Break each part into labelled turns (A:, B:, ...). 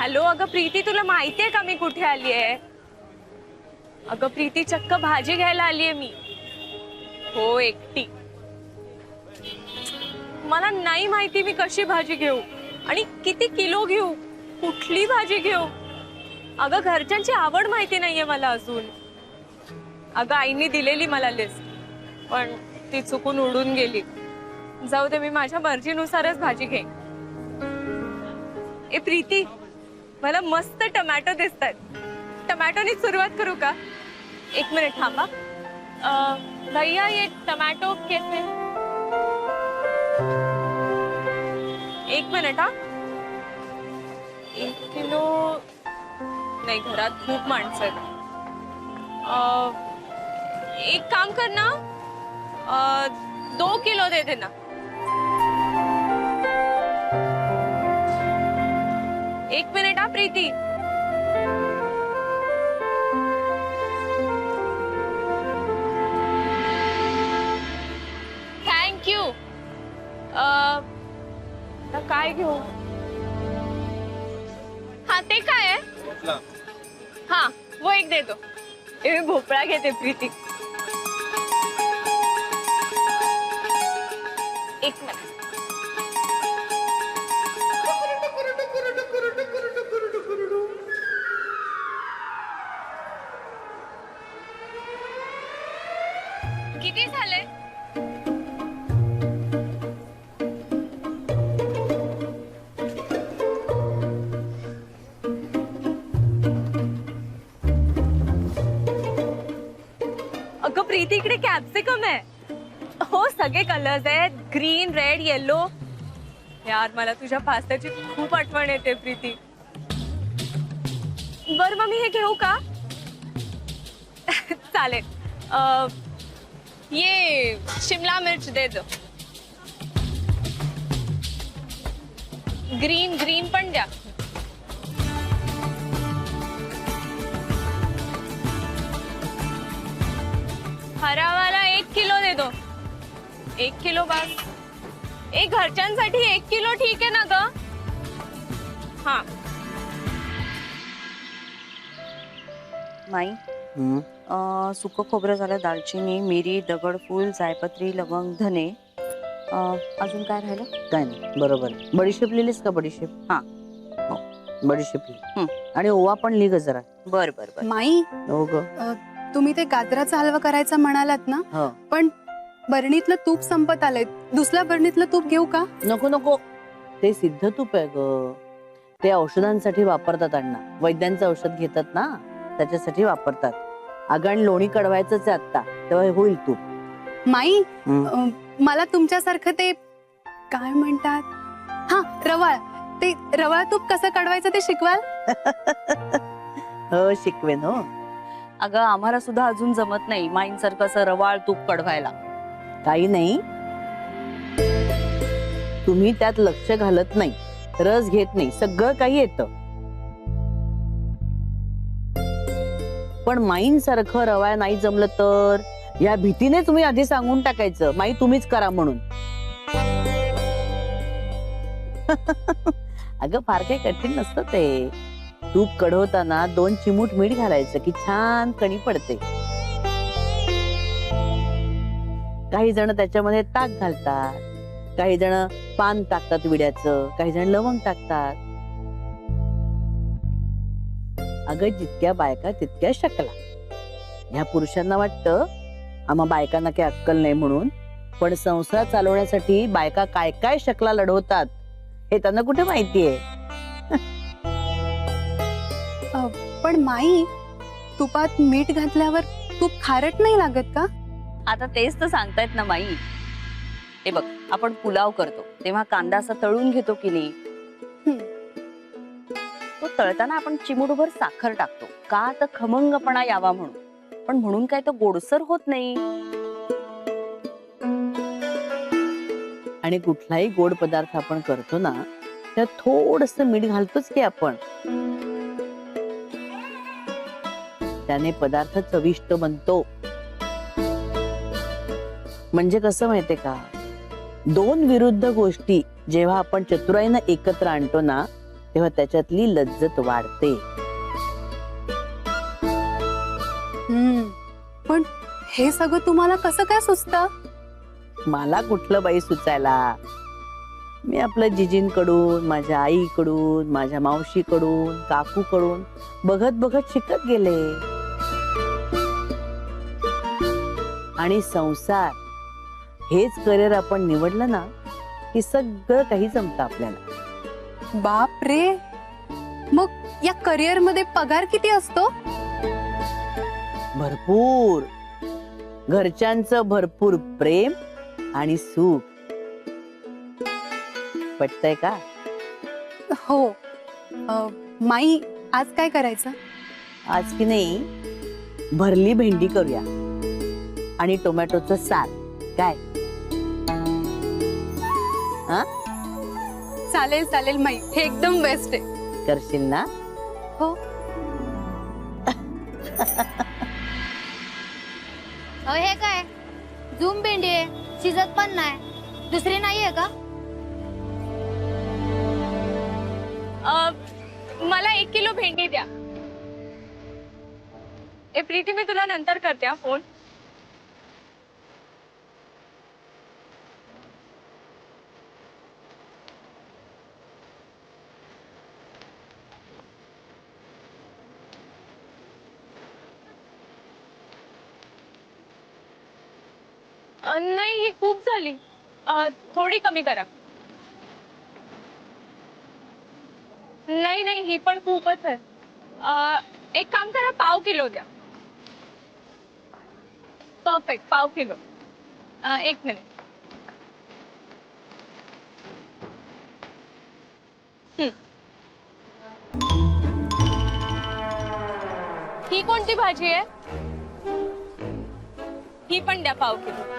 A: Hello, अगं प्रीती, तुला माहितीये का मी कुठे आलीये? अगं प्रीती, चक्क भाजी घ्यायला आलीये मी. हो, एकटी. मला नाही माहिती मी कशी भाजी घेऊ आणि किती किलो घेऊ, कुठली भाजी घेऊ. अगं घरच्यांची आवड माहिती नाहीये मला अजून. अगं आईने दिलेली मला लिस्ट, पण ती चुकून उडून गेली. जाऊ दे, मी माझ्या मर्जीनुसारच भाजी घेईन. ए प्रीती, मला मस्त टोमॅटो दिसतात. टोमॅटोनी सुरुवात करू का? एक मिनिट थांबा. भैया, ये टोमॅटो कैसे? एक मिनिट हा. 1 किलो नाही, घरात खूप माणसं आहेत. एक काम कर ना, 2 किलो दे देना. एक मिनिट हा प्रीती. Thank you. काय घेऊ? हा, ते काय आहे? हा, वो एक दे दो. मी भोपळा घेते प्रीती. एक मिनिट. किती झाले? अगं प्रीती, इकडे कॅप्सिकम आहे. हो, सगळे कलर्स आहेत, ग्रीन, रेड, येलो. यार, मला तुझ्या पास्त्याची खूप आठवण येते प्रीती. बरं, मग मी हे घेऊ का? चालेल. ये शिमला मिर्च दे दो. ग्रीन ग्रीन पण द्या. हरा वाला 1 किलो दे दो. 1 किलो बस. एक घरच्यांसाठी 1 किलो ठीक आहे ना ग? हा.
B: माई, सुकं खोबरं झालं, दालचिनी, मिरी, दगडफूल, जायपत्री, लवंग, धने. अजून काय राहिलं?
C: काय नाही, बरोबर आहे. बडीशेप लिहिलीस का? बडीशेप.
B: हा,
C: हो, बडीशेप लिही. आणि ओवा पण लिह जरा.
B: बर बर बर.
D: माई,
C: हो ग.
D: तुम्ही ते गाजराचा हलवा करायचा म्हणालात ना,
C: हो.
D: पण बरणीतलं तूप संपत आलंय. दुसऱ्या बरणीतलं तूप घेऊ का?
C: नको नको, ते सिद्ध तूप आहे ग. ते औषधांसाठी वापरतात अण्णा. वैद्यांचं औषध घेतात ना, त्याच्यासाठी वापरतात. अगं, लोणी कढवायचंच आहे आता, तेव्हा होईल तूप.
D: माई, मला तुमच्यासारखं ते काय म्हणतात, हा, रवाळ, ते रवाळ तूप कसं कढवायचं ते शिकवाल?
C: हो, शिकवेन. हो,
B: अगं आम्हाला सुद्धा अजून जमत नाही माईंसारखं असं रवाळ तूप कढवायला.
C: काही नाही, तुम्ही त्यात लक्ष घालत नाही, रस घेत नाही, सगळं काही येतं. पण माईंसारखं रवाळ नाही जमलं तर या भीतीने तुम्ही आधी सांगून टाकायचं, माई तुम्हीच करा म्हणून. अगं, फार काही कठीण नसतं ते. तूप कढवताना 2 चिमूट मीठ घालायचं की छान कणी पडते. काही जण त्याच्यामध्ये ताक घालतात, काही जण पान टाकतात विड्याचं, काही जण लवंग टाकतात. अगं, जितक्या बायका तितक्या शकला. ह्या पुरुषांना वाटतं आम्हा बायकांना काही अक्कल नाही म्हणून, पण संसार चालवण्यासाठी बायका काय काय शकला लढवतात हे त्यांना कुठे माहितीये.
D: पण माई, तुपात मीठ घातल्यावर तूप खारट नाही लागत का?
B: आता तेच तर सांगतायत ना माई. हे बघ, आपण पुलाव करतो तेव्हा कांदा असा तळून घेतो की नाही, तो तळताना आपण चिमूटभर साखर टाकतो का? तर खमंगपणा यावा म्हणून. पण म्हणून काय तर गोडसर होत नाही.
C: आणि कुठलाही गोड पदार्थ आपण करतो ना, त्यात थोडस मीठ घालतोच की आपण. त्याने पदार्थ चविष्ट बनतो. म्हणजे कसं माहितीये का, 2 विरुद्ध गोष्टी जेव्हा आपण चतुराईनं एकत्र आणतो ना, तेव्हा त्याच्यातली लज्जत वाढते.
D: पण हे सगळं तुम्हाला कसं काय सुचतं?
C: मला कुठलं बाई सुचायला. मी आपल्या जिजींकडून, माझ्या आईकडून, माझ्या मावशीकडून, काकूकडून बघत बघत शिकत गेले. आणि संसार हेच करिअर आपण निवडलं ना की सगळं काही जमतं आपल्याला.
D: बाप रे, मग या करिअर मध्ये पगार किती असतो?
C: भरपूर. घरच्यांचं भरपूर प्रेम आणि सुख. पटतंय का?
D: हो. माई, आज काय करायचं?
C: आज की नाही भरली भेंडी करूया आणि टोमॅटोचं सार. काय? हा,
D: चालेल चालेल माई, हे एकदम बेस्ट आहे.
C: करशील ना?
D: हो.
E: हे काय झूम भेंडी आहे, शिजत पण नाही. दुसरी नाहीये का?
A: मला 1 किलो भेंडी द्या. ए प्रीती, मी तुला नंतर करते हा फोन. नाही, ही खूप झाली. थोडी कमी करा. नाही, ही पण खूपच आहे. एक काम करा, पाव किलो द्या. परफेक्ट, पाव किलो. 1 मिनिट. ही कोणती भाजी आहे? ही पण द्या पाव किलो.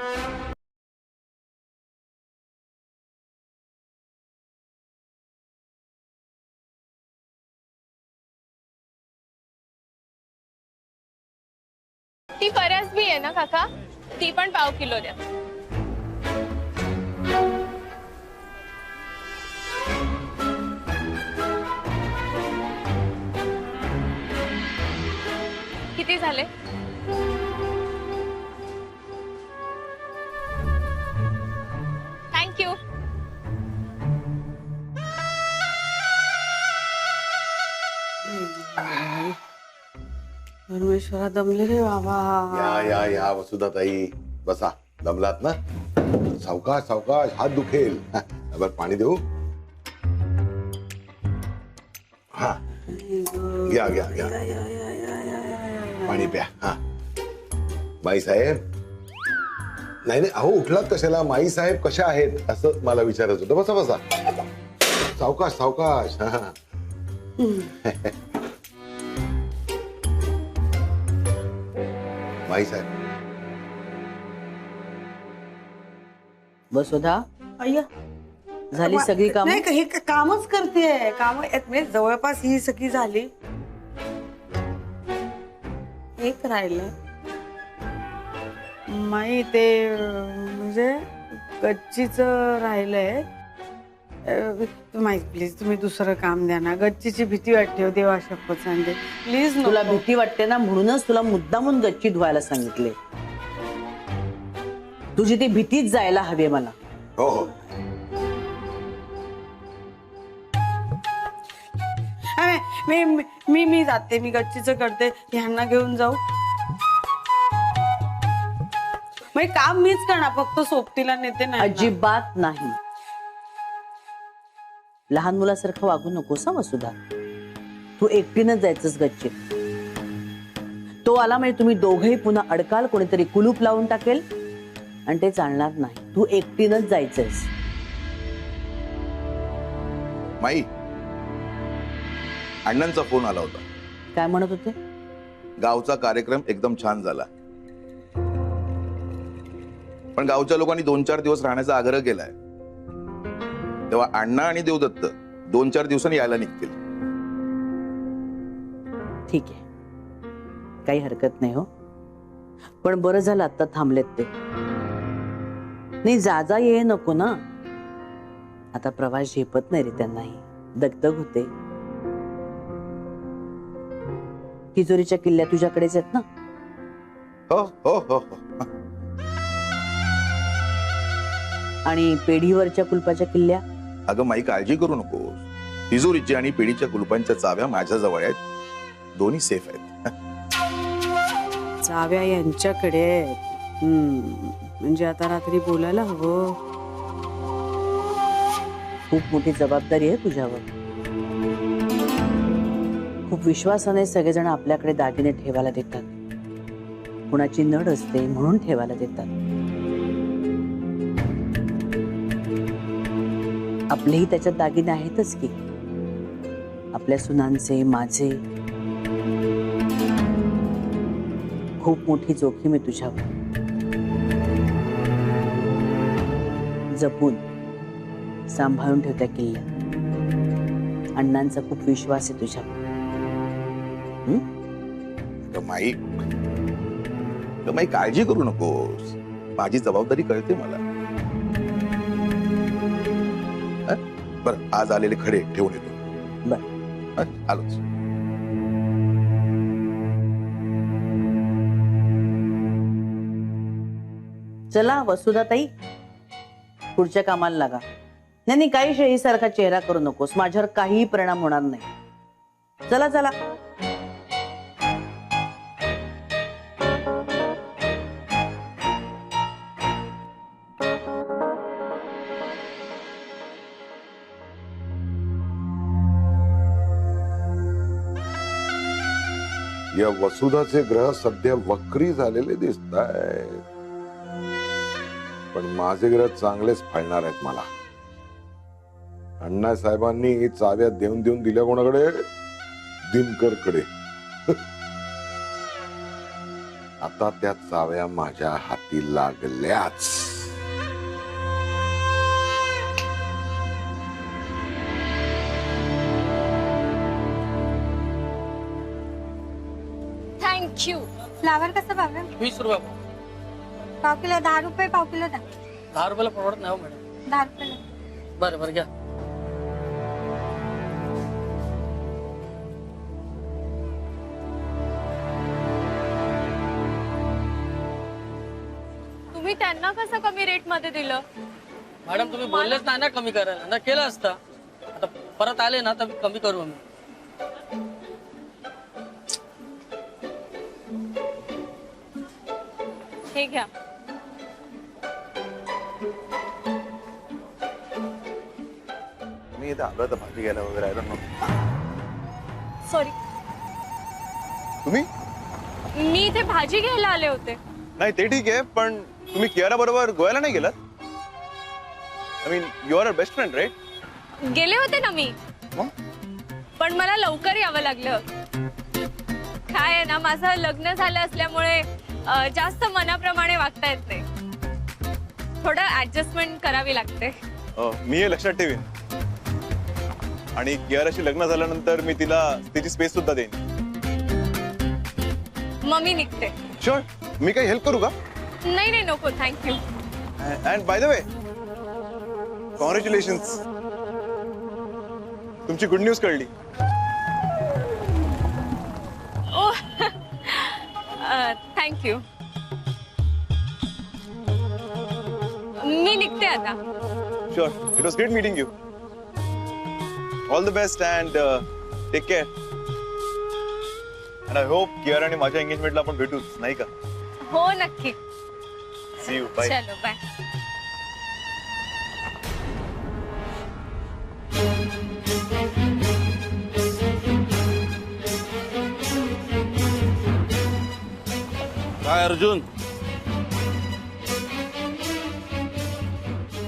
A: ती बऱ्याच बी आहे ना काका? ती पण पाव किलो द्या. किती झाले? थँक्यू.
B: परमेश्वरा, दमले रे बाबा.
F: या वसुधाताई, बसा. दमलात ना? सावकाश सावकाश, हात दुखेल. बर, पाणी देऊ? हा, घ्या घ्या घ्या, पाणी प्या. हा, माई साहेब. नाही, अहो उठलात कशाला? माई साहेब कशा आहेत असं मला विचारायचं होतं. बसा बसा, सावकाश सावकाश. माई साहेब.
C: वसुधा,
B: अय्या,
C: झाली सगळी कामं?
B: नाही, हे कामच करते. काम म्हणजे जवळपास ही सगळी झाली. एक राहिलं माई, ते म्हणजे गच्चीच राहिलंय. माई प्लीज, तुम्ही दुसरं काम द्या ना. गच्चीची भीती वाटते हो, देवा शपथ सांगते. प्लीज.
C: तुला भीती वाटते ना, म्हणूनच तुला मुद्दामून गच्ची धुवायला सांगितले. तुझी ती भीतीच जायला हवी मला.
F: हो हो.
B: मी जाते. मी गच्चीचं करते. ह्यांना घेऊन जाऊ. मग काम मीच करणार, फक्त सोबतीला नेते नाही.
C: अजिबात नाही. लहान मुलासारखं वागू नकोस वसुधा. तू एकटीनच जायचंस गच्चीत. तो आला म्हणजे तुम्ही दोघेही पुन्हा अडकाल. कोणीतरी कुलूप लावून टाकेल आणि ते चालणार नाही. तू एकटीनच जायचंस.
F: माई, अण्णांचा फोन आला होता.
C: काय म्हणत होते?
F: गावचा कार्यक्रम एकदम छान झाला, पण गावच्या लोकांनी 2-4 दिवस राहण्याचा आग्रह केलाय. तेव्हा अण्णा आणि देवदत्त 2-4 दिवसांनी यायला निघतील.
C: ठीक आहे, काही हरकत नाही हो. पण बरं झालं आता थांबलेत ते. नाही, जा ये नको ना. आता प्रवास झेपत नाही रे त्यांनाही. दगदग होते. तिजोरीच्या किल्ल्या तुझ्याकडेच आहेत ना?
G: हो हो हो हो.
C: आणि पेढीवरच्या कुलपाच्या किल्ल्या?
G: अगं माई, काळजी करू नकोस. तिजोरीची आणि पेढीच्या कुलपांच्या चाव्या माझ्याजवळ आहेत. दोन्ही सेफ आहेत.
B: चाव्या यांच्याकडे आहेत. म्हणजे आता रात्री बोलायला हवं.
C: खूप मोठी जबाबदारी आहे तुझ्यावर. खूप विश्वासाने सगळेजण आपल्याकडे दागिने ठेवायला देतात. कुणाची नड असते म्हणून ठेवायला देतात. आपलेही त्याच्यात दागिने आहेतच की. आपल्या सुनांचे, माझे. खूप मोठी जोखीम आहे तुझ्यावर. जपून सांभाळून ठेव त्या किल्ल्या. अण्णांचा खूप विश्वास आहे तुझ्यावर.
G: माई काळजी करू नकोस. माझी जबाबदारी कळते मला. बरं, आज आलेले खडे ठेवून येतो.
C: बर.
G: आलोच.
C: चला वसुधाताई, पुढच्या कामाला लागा. नाही काही शेळीसारखा चेहरा करू नकोस. माझ्यावर काहीही परिणाम होणार नाही. चला चला.
F: या वसुधाचे ग्रह सध्या वक्री झालेले दिसत आहेत, पण माझे ग्रह चांगलेच फाळणार आहेत मला. अण्णा साहेबांनी चाव्या देऊन देऊन दिल्या कोणाकडे? दिनकरकडे. आता त्या चाव्या माझ्या हाती लागल्याच.
E: थँक्यू.
H: फ्लावर कसं पाव?
I: 20 रुपये.
H: पाव किलो 10 रुपये पाव किलो द्या.
I: 10 रुपयाला परवडत नाही हो मॅडम.
H: 10 रुपये.
I: बरं बरं घ्या.
A: तुम्ही त्यांना कसं कमी रेट मध्ये दिलं?
I: मॅडम तुम्ही बोललेच नाही ना कमी करायला. ना केलं असतं. आता परत आले ना तर कमी करू आम्ही.
A: हे घ्या.
G: मी इथे आलो तर भाजी घ्यायला वगैरे. I don't know.
A: सॉरी,
G: तुम्ही?
A: मी इथे भाजी घ्यायला आले होते.
G: नाही ते ठीक आहे, पण तुम्ही कियारा बरोबर गोव्याला नाही गेलात? I mean you are a best friend right?
A: गेले होते ना मी,
G: मग?
A: पण मला लवकर यावं लागलं. काय आहे ना, माझं लग्न झालं असल्यामुळे जास्त मनाप्रमाणे वागता येत नाही. थोडं ऍडजस्टमेंट करावी लागते.
G: मी हे लक्षात ठेवीन. आणि कियाराशी लग्न झाल्यानंतर मी तिला तिची स्पेस सुद्धा देईन.
A: मग मी निघते.
G: शुअर. मी काही हेल्प करू का?
A: नाही नाही नको, thank you.
G: And by the way, congratulations. तुमची गुड न्यूज कळली.
A: Oh thank you. मी निघते आता.
G: Sure. It was great meeting you. All the best and take care. And I hope Kiara आणि माझ्या एंगेजमेंटला आपण भेटूच, नाही का?
A: हो नक्की.
G: See you. बाय.
A: चलो बाय.
J: काय अर्जुन,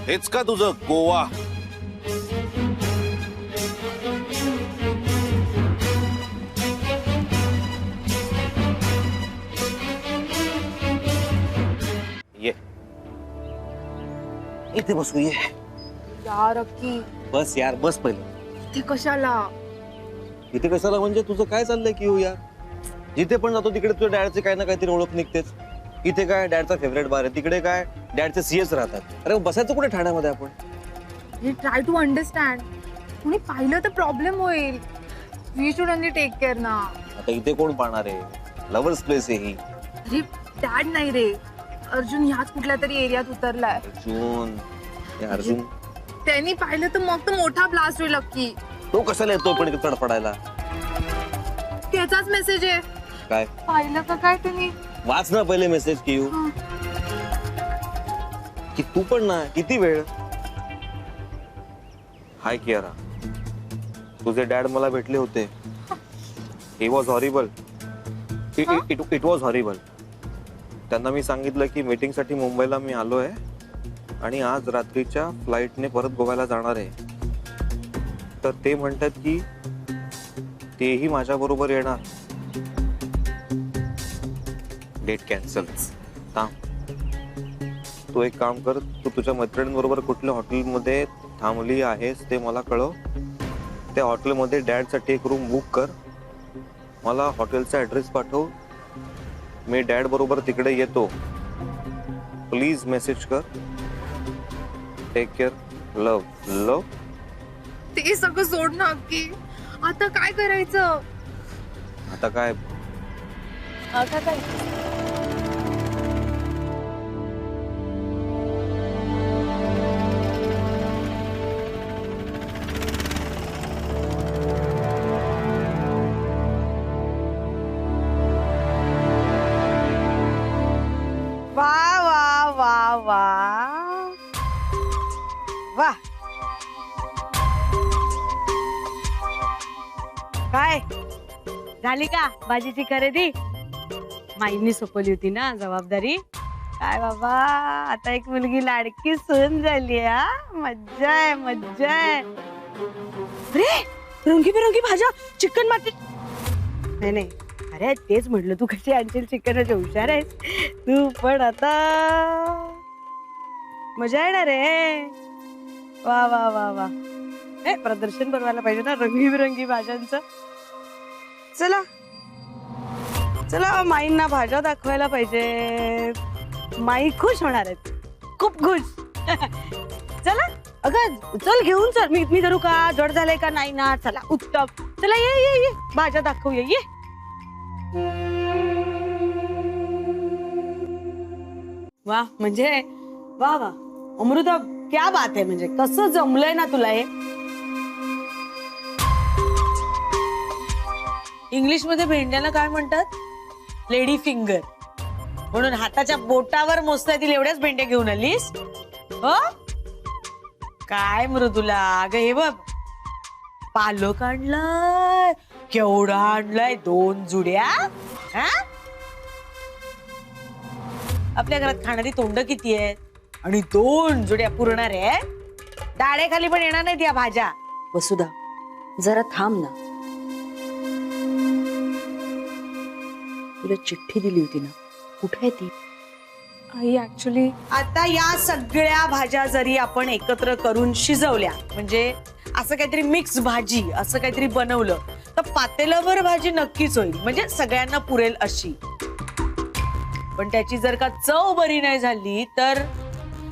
J: हेच का तुझं गोवा? ये इथे बसू. ये
H: यार अक्की,
J: बस यार, बस पहिले.
H: ते कशाला?
J: इथे कशाला म्हणजे? तुझं काय चाललंय की हो यार? जिथे पण जातो तिकडे तुझ्या डॅडचे काही ना काहीतरी ओळख निघतेच. इथे काय डॅडचा फेवरेट बार आहे, तिकडे काय डॅडचे सीएस राहतात. अरे बसायचं कुठे ठाण्यामध्ये आपण?
H: हे ट्राय टू अंडरस्टँड. कुणी पाहिलं तर प्रॉब्लेम होईल. We should only take care ना.
J: आता इथे कोण पाहणार आहे? लव्हर्स प्लेस आहे ही.
H: अरे डॅड नाही रे, अर्जुन ह्याच कुठल्या तरी एरियात उतरलाय.
J: अर्जुन, हे अर्जुन
H: त्यांनी पाहिलं तर मग तर मोठा ब्लास्ट होईल अक्की.
J: तो कशाला येतोय पण इथे तडफडायला?
H: त्याचाच मेसेज आहे.
J: काय
H: पाहिलं का काय त्यांनी?
J: वाच ना पहिले मेसेज की येऊ की तू पण ना. किती वेळ? हाय कियारा, तुझे डॅड मला भेटले होते. He was horrible. It was horrible. त्यांना मी सांगितलं की मीटिंग साठी मुंबईला मी आलोय आणि आज रात्रीच्या फ्लाईटने परत गोव्याला जाणार आहे. तर ते म्हणतात की तेही माझ्या बरोबर येणार. Date cancel. तू एक काम कर, तू तुझ्या मैत्रिणींबरोबर कुठल्या हॉटेलमध्ये थांबली आहेस ते मला कळव. त्या हॉटेलमध्ये डॅड साठी एक रूम बुक कर. मला हॉटेलचा ऍड्रेस पाठव. मी डॅड बरोबर तिकडे येतो. प्लीज मेसेज कर. Take care. Love love.
H: ते सगळं सोड ना अक्की. आता काय करायचं?
J: आता काय?
A: आता काय?
B: वा वा वा वा वा. काय झाली का भाजीची खरेदी? माईंनी सोपवली होती ना जबाबदारी. काय बाबा, आता एक मुलगी लाडकी सून झाली. हा मज्जा आहे, मज्जा आहे. अरे रंगीबेरंगी भाज्या, चिकन माती. नाही नाही, अरे तेच म्हटलं, तू कशी आणशील चिकनाची, हुशार आहेस तू. पण आता मजा येणार आहे. वा वा वा वा. हे प्रदर्शन बनवायला पाहिजे ना रंगीबिरंगी भाज्यांचं. चला चला, माईंना भाज्या दाखवायला पाहिजे. माई खुश होणार आहेत, खूप खुश. चला अगं, चल घेऊन चल. मी धरू का? जड झालंय का? नाही ना. चला उत्तम. चला ये ये ये, भाज्या दाखवूया. ये. वा, म्हणजे वा वा अमृता, क्या बात आहे. म्हणजे कसं जमलंय ना तुला हे. इंग्लिश मध्ये भेंड्याला काय म्हणतात? Lady finger. म्हणून हाताच्या बोटावर मोजता येतील एवढ्याच भेंड्या घेऊन आलीस हो? काय मृदुला, अगं हे बघ, पालक आणलाय. केवढा आणलाय? 2 जुड्या. हा, आपल्या घरात खाणारी तोंड किती आहेत? आणि 2 जुड्या पुरणार आहे? डाळेखाली पण येणार नाहीत या भाज्या.
C: वसुधा, जरा थांब ना. तुला चिठ्ठी दिली होती ना, कुठे आहे ती?
A: आई ऍक्च्युली
B: आता या सगळ्या भाज्या जरी आपण एकत्र करून शिजवल्या, म्हणजे असं काहीतरी मिक्स भाजी असं काहीतरी बनवलं, तर पातेलभर भाजी नक्कीच होईल. म्हणजे सगळ्यांना पुरेल अशी. पण त्याची जर का चव बरी नाही झाली तर,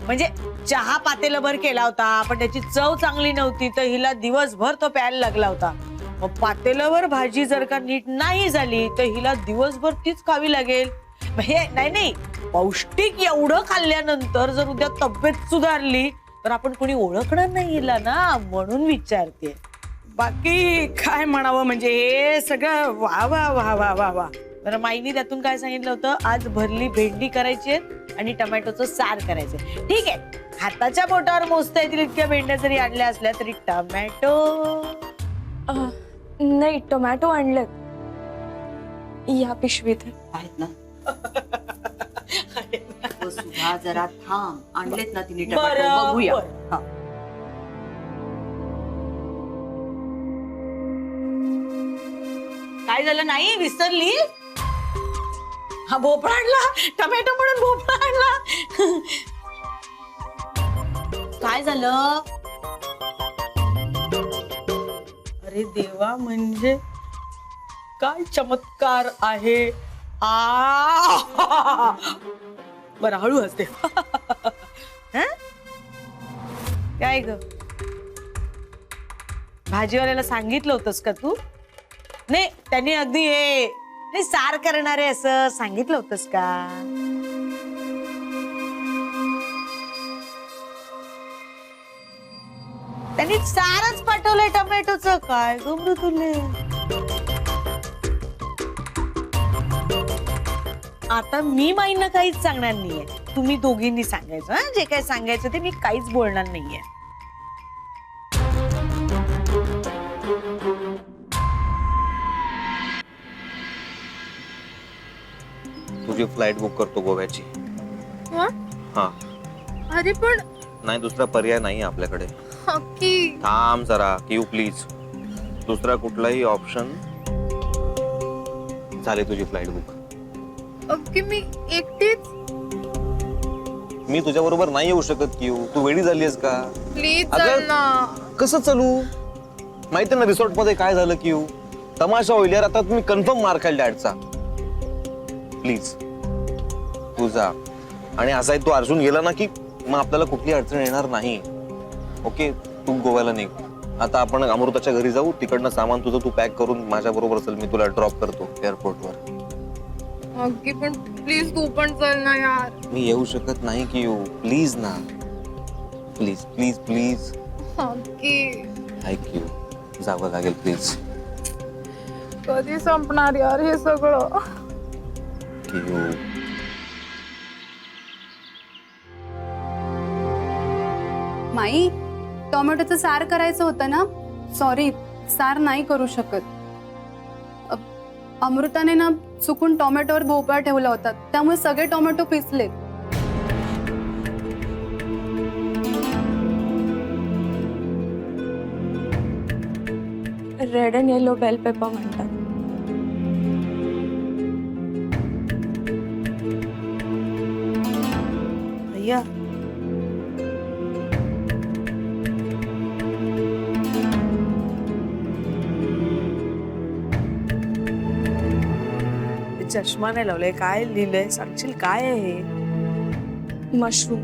B: म्हणजे चहा पातेलभर केला होता पण त्याची चव चांगली नव्हती, तर हिला दिवसभर तो प्यायला लागला होता. मग पातेलभर भाजी जर का नीट नाही झाली तर हिला दिवसभर तीच खावी लागेल. हे नाही नाही, पौष्टिक एवढं खाल्ल्यानंतर जर उद्या तब्येत सुधारली तर आपण कोणी ओळखणार नाही हिला ना, म्हणून विचारते. बाकी काय म्हणावं, म्हणजे हे सगळं वा वा वा वा वा वा. तर माईनी त्यातून काय सांगितलं होतं? आज भरली भेंडी करायची आणि टमॅटोचं सार करायचंय. ठीक आहे, हाताच्या बोटावर मोजता येतील इतक्या भेंड्या जरी आणल्या असल्या तरी टमॅटो
A: नाही, टोमॅटो आणलेत या पिशवीत
C: आहेत ना. वसुधा, जरा थांब. आणलेत ना तिने टमाटर, बघूया. हा.
B: काय झालं? नाही विसरली? हा भोपळा आणला, टमॅटो म्हणून भोपळा आणला. काय झालं? अरे देवा, म्हणजे काय चमत्कार आहे. बरं हळू असते. काय ग, भाजीवाल्याला सांगितलं होतंस का तू? नाही त्यांनी अगदी हे सार करणारे असं सांगितलं होतंस का? त्यांनी सारच पाठवलंय टोमॅटोचं. काय गमरू तुले? आता मी माईंना काहीच सांगणार नाहीये. तुम्ही दोघींनी सांगायचं. हं? जे काय सांगायचं ते मी काहीच बोलणार नाहीये.
J: तुझी फ्लाईट बुक करतो गोव्याची. हा
H: अरे पण
J: नाही, दुसरा पर्याय नाही आपल्याकडे.
H: हक्की
J: थांब जरा किऊ प्लीज. दुसरा कुठलाही ऑप्शन. झाली तुझी फ्लाईट बुक.
H: अक्की मी एकटीच.
J: मी तुझ्या बरोबर नाही येऊ शकत किऊ. तू वेळी झालीस का?
H: प्लीज
J: अगं,
H: चल ना.
J: कसं चालू? माहिती ना रिसॉर्ट मध्ये काय झालं किऊ? तमाशा होईल यार. आता तुम्ही कन्फर्म मार खाल डॅडचा. प्लीज तू जा. आणि असा आहे, तू अर्जुन गेला ना की मग आपल्याला कुठली अडचण येणार नाही. ओके, तू गोव्याला निघ. आता आपण अमृताच्या घरी जाऊ. तिकडनं सामान तुझं तू पॅक करून माझ्या बरोबर चल. मी तुला ड्रॉप करतो एअरपोर्टवर.
H: अक्की पण प्लीज तू पण चल ना यार.
J: मी येऊ शकत नाही की येऊ. प्लीज ना, प्लीज प्लीज प्लीज.
H: अक्की
J: ऐक येऊ, जावं लागेल प्लीज.
H: कधी संपणार यार हे सगळं?
J: की येऊ.
D: माई, टोमॅटोचं सार करायचं होतं ना. सॉरी, सार नाही करू शकत. अमृताने ना चुकून टोमॅटोवर भोपळा ठेवला होता, त्यामुळे सगळे टोमॅटो पिसले.
A: Red and yellow bell pepper म्हणतात.
B: भैया चष्मा नाही लावलाय. काय लिहिलंय सांगशील? काय आहे हे?
A: मशरूम.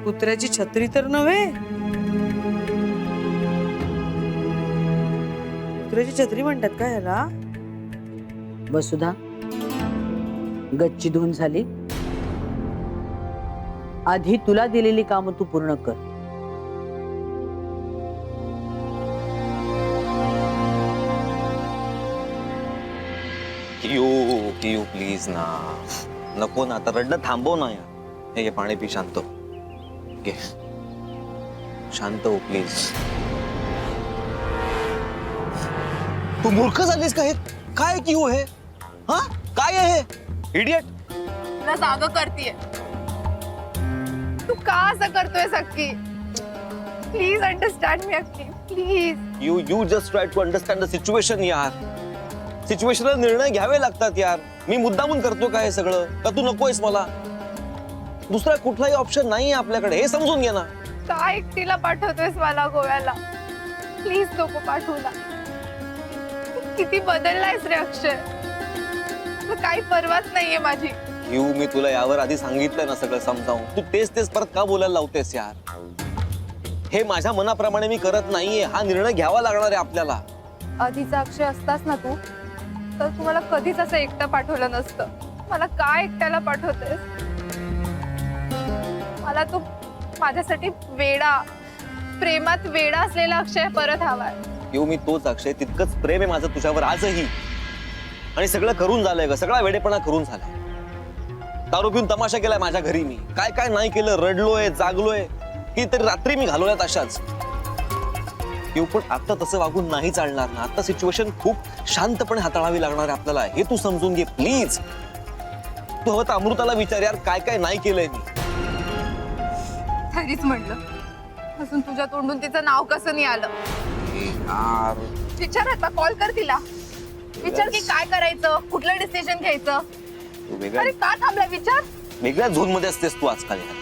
B: कुत्र्याची छत्री तर नव्हे? कुत्र्याची छत्री म्हणतात का ह्याला?
C: वसुधा, गच्ची धुवून झाली. आधी तुला दिलेली कामं तू पूर्ण कर.
J: किऊ प्लीज ना. नको ना, आता रडणं थांबव ना यार. हे घे पाणी पी, शांत हो. घे, शांत हो प्लीज. तू मूर्ख झालीस का? हे काय किऊ हे? हा काय आहे हे? इडियट.
H: तुला जागा करतीये. तू का असं करतोय Akki? Please understand me Akki, please.
J: You just try to understand the situation यार. सिच्युएशनला निर्णय घ्यावे लागतात यार. मी मुद्दामून करतो का हे सगळं? का तू नकोयस मला? दुसरा कुठलाही ऑप्शन नाही आपल्याकडे, हे समजून घे ना.
H: का एकटीला पाठवतोयस मला गोव्याला? प्लीज नको पाठवू ना. तू किती बदललायस रे अक्षय. तुला काही परवाच नाहीये माझी.
J: मी तुला यावर आधी सांगितलं ना सगळं समजावून. तू तेच परत का बोलायला लावतेस यार? हे माझ्या मनाप्रमाणे मी करत नाहीये. हा निर्णय घ्यावा लागणार आहे आपल्याला.
H: आधीचा अक्षय असतास ना तू, तर तुम्हाला कधीच असं एकटं पाठवलं नसतं. मला का एकट्याला पाठवतेस? मला तू माझ्यासाठी वेडा, प्रेमात वेडा असलेला अक्षय परत हवाय.
J: मी तोच अक्षय. तितकंच प्रेम आहे माझं तुझ्यावर आजही. आणि सगळं करून झालंय ग, सगळा वेडेपणा करून झालाय. दारू पिऊन तमाशा केलाय माझ्या घरी मी. काय काय नाही केलं. रडलोय, जागलोय. ही तरी रात्री मी घालवल्यात अशाच. पण आता तसं वागून नाही चालणार ना. आता सिच्युएशन खूप शांतपणे हाताळावी लागणार आहे आपल्याला. हे तू समजून घे प्लीज. तू हवं तर अमृताला विचार यार, काय काय नाही केलंय मी.
H: तरीच म्हणलं, अजून तुझ्या तोंडून तिचं नाव कसं नाही आलं? विचार, आता कॉल कर तिला. विचार की काय करायचं, कुठलं डिसिजन घ्यायचं. अरे का थांबला? विचार.
J: वेगळ्या झोन मध्ये असतेस तू आजकाल यार.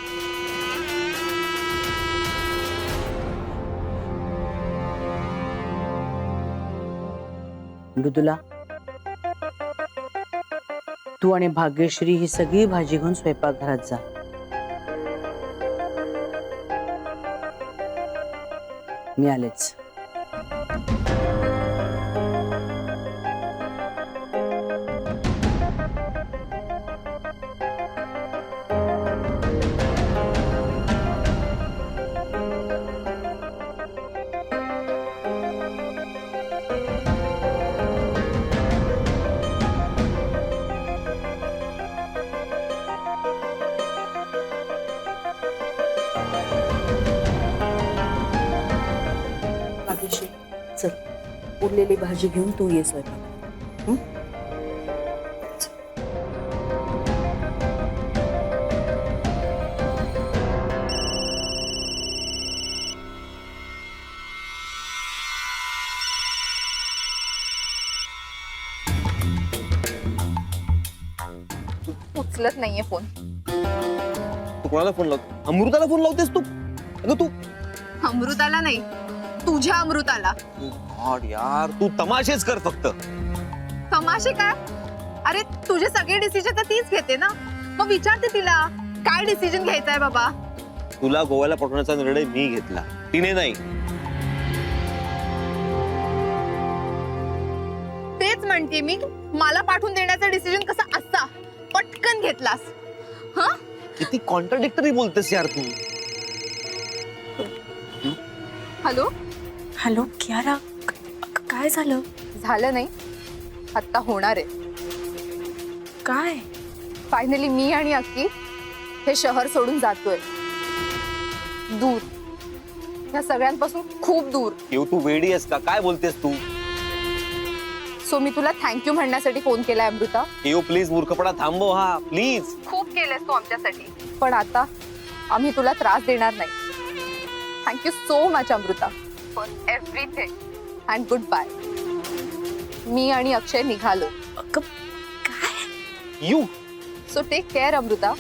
C: मृदुला, तू आणि भाग्यश्री ही सगळी भाजी घेऊन स्वयंपाकघरात जा. मी आलेच. भाग्यश्री चल, उरलेली भाजी घेऊन तू ये स्वयंपाक. हं?
H: उचलत नाहीये फोन.
J: तू कोणाला फोन लावतो? अमृताला फोन लावतेस तू? अगं तू
H: अमृताला नाही, तुझ्या अमृताला.
J: गॉड यार, तू तमाशेच कर फक्त.
H: तमाशे काय? अरे तुझे सगळे डिसिजन तर तीच घेते ना, मग विचारते तिला काय डिसिजन घ्यायचा आहे बाबा.
J: तुला गोव्याला पाठवण्याचा निर्णय मी घेतला, तिने नाही.
H: तेच म्हणते मी, मला पाठवून देण्याचा डिसिजन कसा असा पटकन घेतलास. हा
J: किती कॉन्ट्राडिक्टरी बोलतेस यार तू.
H: हॅलो
A: हॅलो कियारा, काय झालं?
H: झालं नाही, आता होणार आहे.
A: काय?
H: फायनली मी आणि अक्की हे शहर सोडून जातोय, दूर, या सगळ्यांपासून खूप दूर.
J: येऊ तू वेडी आहेस का? काय बोलतेस तू?
H: सो मी तुला थँक्यू म्हणण्यासाठी फोन केलाय अमृता.
J: येऊ प्लीज, मूर्खपणा थांबव हा प्लीज.
H: खूप केलंस तू आमच्यासाठी, पण आता आम्ही तुला त्रास देणार नाही. Thank you so much Amrita for everything and good bye. मी आणि अक्षय निघालो.
J: You
H: so take care Amrita.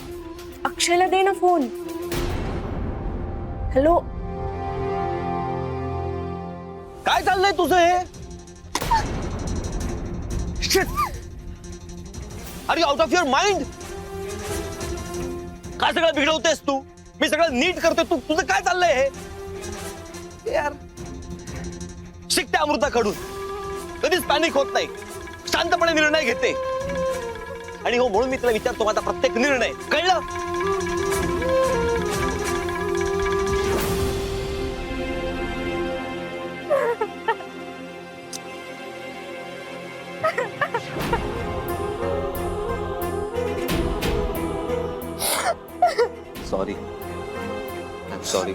A: अक्षयला दे ना फोन. हॅलो,
J: काय चाललंय तुझं हे? Are you out of your mind? काय सगळं बिघडवतेस तू? मी सगळं नीट करतोय, तू तुझं काय चाललंय हे? यार शिकते अमृताकडून, कधीच पॅनिक होत नाही, शांतपणे निर्णय घेते. आणि हो, म्हणून मी तुला विचारतो माझा प्रत्येक निर्णय, कळलं? Sorry, I am sorry.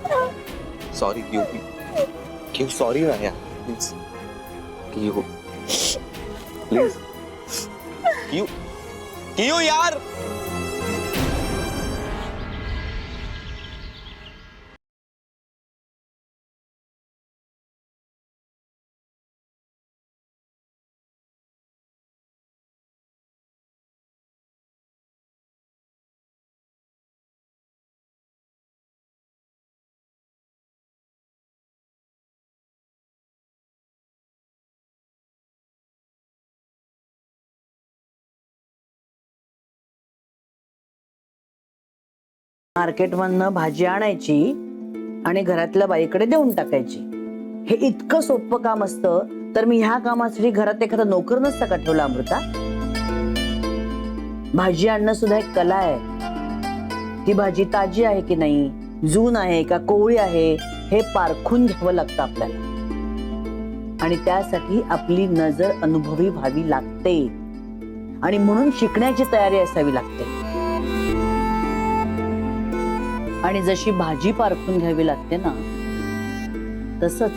J: Sorry क्यों सॉरी ना यार, प्लीज क्यों, प्लीज क्यों यार.
C: मार्केटमधनं भाजी आणायची आणि घरातल्या बाईकडे देऊन टाकायची. हे इतकं सोपं काम असतं, तर मी ह्या कामासाठी घरात एखादा नोकर नसता का ठेवला अमृता? भाजी आणणं सुद्धा एक कला आहे. ती भाजी ताजी आहे की नाही, जून आहे का कोवळी आहे, हे पारखून घ्यावं लागतं आपल्याला. आणि त्यासाठी आपली नजर अनुभवी व्हावी लागते, आणि म्हणून शिकण्याची तयारी असावी लागते. आणि जशी भाजी पारखून घ्यावी लागते ना, तसंच